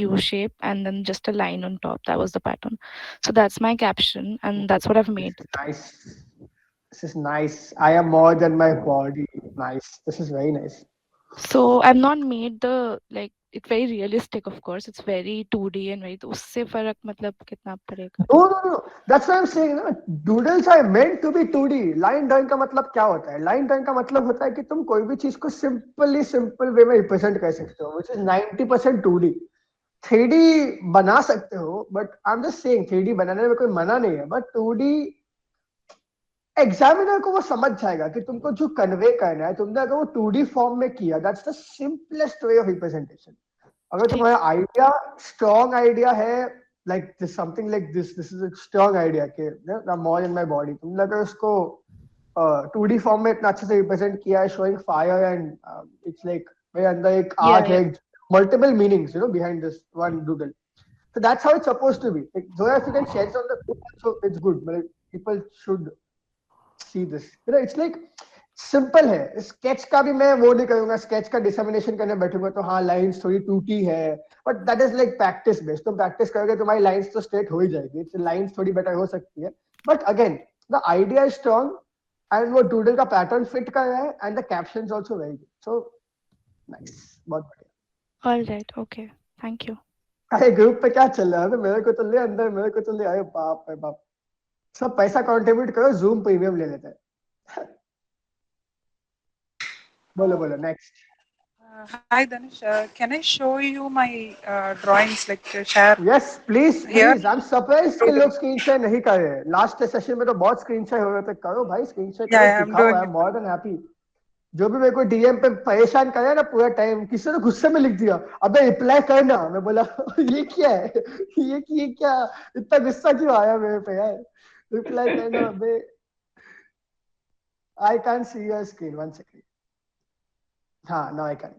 U shape and then just a line on top. That was the pattern. So that's my caption and that's what I've made. Nice. This is nice. I am more than my body. Nice. This is very nice. So I've not made the like it's very realistic, of course. It's very 2D and very तो उससे फर्क मतलब कितना पड़ेगा? No. That's what I'm saying. ना, doodles are meant to be 2D. Line drawing का मतलब क्या होता है? Line drawing का मतलब होता है कि तुम कोई भी चीज को simple way में represent कर सकते हो, which is 90% 2D. 3D बना सकते हो, but I'm just saying 3D बनाने में कोई मना नहीं है, but 2D एग्जामिनर को वो समझ जाएगा कि तुमको जो कन्वे करना है तुमने अगर वो 2D फॉर्म में किया, that's the simplest way of representation. अगर तुम्हारा आइडिया स्ट्रॉन्ग आइडिया है, like this something like this is a strong idea के मोर इन माय बॉडी, तुमने अगर उसको 2D फॉर्म में इतना अच्छे से रिप्रेजेंट किया है, showing fire and it's like मेरे अंदर एक आग है, multiple meanings, behind this one doodle. So that's how it's supposed to be. Like, though if you can share it on the group, so it's good. But people should see this. It's like simple है. Sketch का भी मैं वो नहीं करूंगा, sketch का dissemination करने बैठूंगा तो हाँ लाइंस थोड़ी टूटी है, but that is like practice based. तुम प्रैक्टिस करोगे तुम्हारी लाइंस तो स्ट्रेट हो ही जाएगी. इट्स लाइंस थोड़ी बेटर हो सकती है, but again the idea is strong and वो डूडल का पैटर्न फिट कर रहा है and the captions also very good. So nice, बहुत बढ़िया. Alright, okay, thank you. अरे ग्रुप पे क्या चल रहा है? मेरे को तो ले अंदर, मेरे को तो ले. अरे बाप रे बाप, सब पैसा कंट्रीब्यूट करो, जूम प्रीमियम ले लेते हैं. बोलो बोलो, next. Hi Danish, can I show you my drawings, like share? Yes, please, Here? please. I'm surprised कि लोग स्क्रीन शेयर नहीं कर रहे. लास्ट सेशन में तो बहुत स्क्रीन शेयर हो रहे थे. करो भाई, स्क्रीन शेयर करो, Yeah, I'm दिखाओ. doing I am more than happy. जो भी मेरे को डीएम पे परेशान करे ना पूरा टाइम, किसी ने गुस्से में लिख दिया, अबे रिप्लाई करना. मैं बोला ये क्या है, ये क्या, इतना गुस्सा क्यों आया मेरे पे यार? रिप्लाई करना. अबे I can see your screen, one second. हाँ, now I can.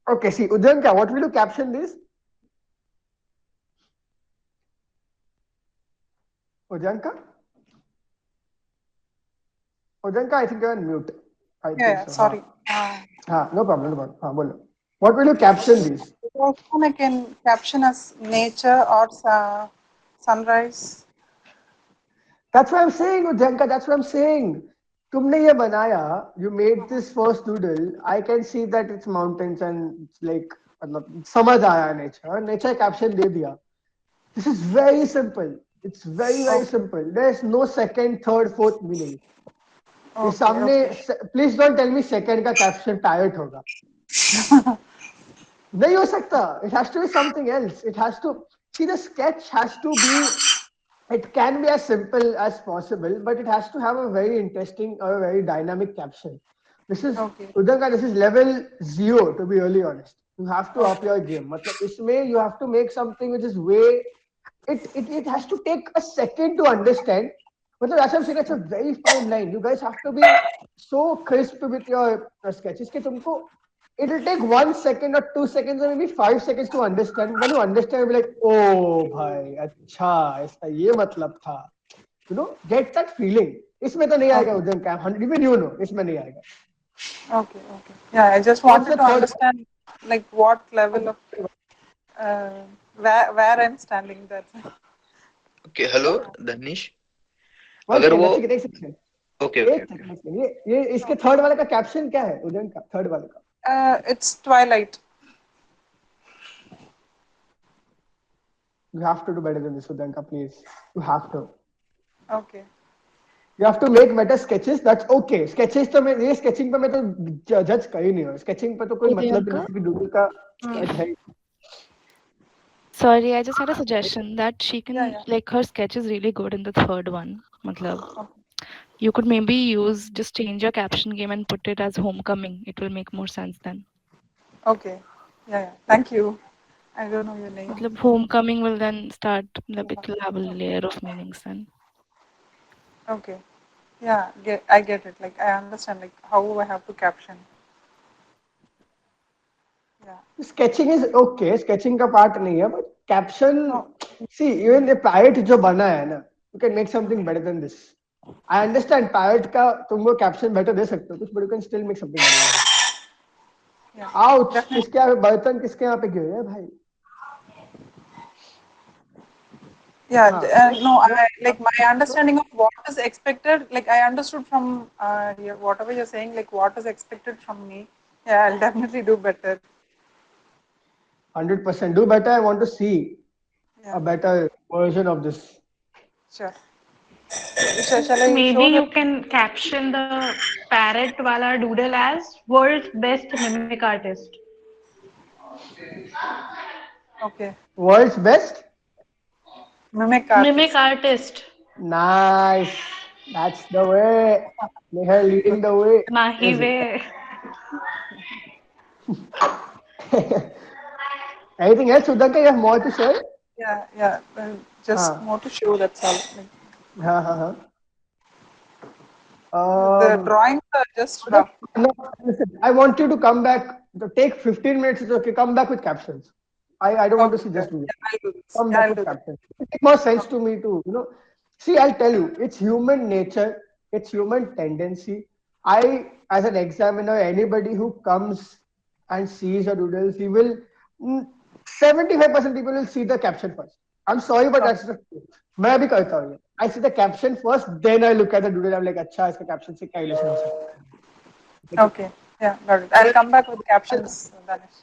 Okay, see, Udyanka, what will you caption this? Udyanka, I think you're on mute. I think so. Sorry. No problem. हाँ, बोलो. What will you caption this? I can caption as nature or sunrise. That's what I'm saying, Udyanka. That's what I'm saying. तुमने ये बनाया, you made this first doodle. I can see that it's mountains and it's like, मतलब समझ आया nature caption दे दिया. This is very simple. It's very simple. There's no second, third, fourth meaning. ये सामने, please don't tell me second का caption parrot होगा. नहीं हो सकता. It has to be something else. It has to, see, the sketch has to be, it can be as simple as possible, but it has to have a very interesting or a very dynamic caption. This is, Udyanka, this is level 0, to be really honest. You have to up your game. मतलब इसमें you have to make something which is way, it has to take a second to understand. मतलब that's what I'm saying, it's a very fine line. You guys have to be so crisp with your sketches कि तुमको, it'll take 1 second or 2 seconds or maybe 5 seconds to understand. When you understand, you'll be like, oh भाई, अच्छा, इसका ये मतलब था. Get that feeling. इसमें तो नहीं आएगा Udyanka. Even you know, इसमें नहीं आएगा. Okay. Yeah, I just wanted to understand, like, what level of where I'm standing. That's it. Okay, hello, Danish. अगर वो Okay. ये इसके थर्ड वाले का कैप्शन क्या है Udyanka? थर्ड वाले का it's twilight. You have to do better than this, Udyanka, please. You have to. Okay. You have to make better sketches. That's okay. Sketches तो मैं ये sketching पे मैं तो judge कर ही नहीं हूँ. Sketching पे तो कोई मतलब नहीं कि doodle का sketch है. Sorry, I just had a suggestion that she can, like, her sketch is really good in the third one. Matlab, you could maybe just change your caption game and put it as homecoming. It will make more sense then. Okay. Yeah. Thank you. I don't know your name. Matlab, homecoming will then start, it will have a layer of meanings then. Okay. Yeah, I get it. Like, I understand, like, how I have to caption. Yeah. Sketching is okay. Sketching का part नहीं है, but caption. See, even the parrot जो बना है ना, you can make something better than this. I understand parrot का तुम वो caption better दे सकते हो कुछ, but you can still make something better. Yeah. Ouch! किसके यहाँ पे बर्तन किसके यहाँ पे गिरे हैं भाई? Yeah, no, like, my understanding of what is expected, like, I understood from whatever you're saying, like, what is expected from me. Yeah, I'll definitely do better. 100% do better. I want to see a better version of this. Sure. Shall I Maybe show you can caption the parrot wala doodle as world's best mimic artist. Okay. World's best mimic artist. Mimic artist. Nice. That's the way. Nehal leading the way. Mahi way. Anything else, Udyanka? You have more to say? Yeah. Just हाँ more to show, that's all. हाँ हाँ हाँ. The drawings are just rough. No, listen, I want you to come back. Take 15 minutes. It's okay. Come back with captions. I don't want to see just videos. I'll do this. Come Yeah, back I'll with do that. captions. It makes more sense to me too. See, I'll tell you, it's human nature. It's human tendency. As an examiner, anybody who comes and sees a doodles, he will 75% people will see the caption first. I'm sorry, but that's the truth. मैं भी करता हूँ. I see the caption first, then I look at the doodle. I'm like, अच्छा इसका caption से क्या relation हो सकता है? Okay. Yeah, got it. I'll come back with captions, Danish.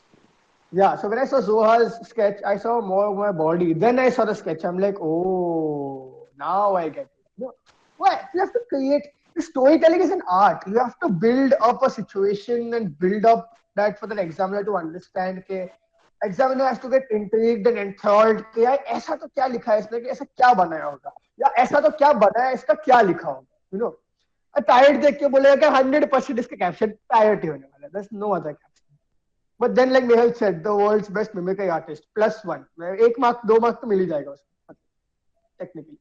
Yeah, so when I saw Zoha's sketch, I saw more of my body. Then I saw the sketch. I'm like, oh, now I get it. Why? You have to create. Storytelling is an art. You have to build up a situation and build up that for the examiner to understand. के examiner has to get intrigued and enthralled. कि यार ऐसा तो क्या लिखा है इसमें कि ऐसा क्या बनाया होगा या ऐसा तो क्या बनाया इसका क्या लिखा होगा. टायर्ड देख के बोलेगा कि 100% इसका कैप्शन टायर्ड ही होने वाला है. There's no other caption. But then, like Nehal said, the world's best mimicry artist +1. 1 mark, 2 mark तो मिल ही जाएगा उसको. Technically.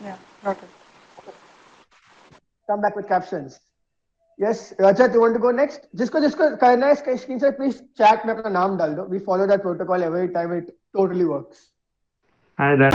Yeah, got it. Come back with captions. Yes, Rajat, you want to go next? जिसको करना है इसका screen से please chat में अपना नाम डाल दो. We follow that protocol every time. It totally works. Hi there.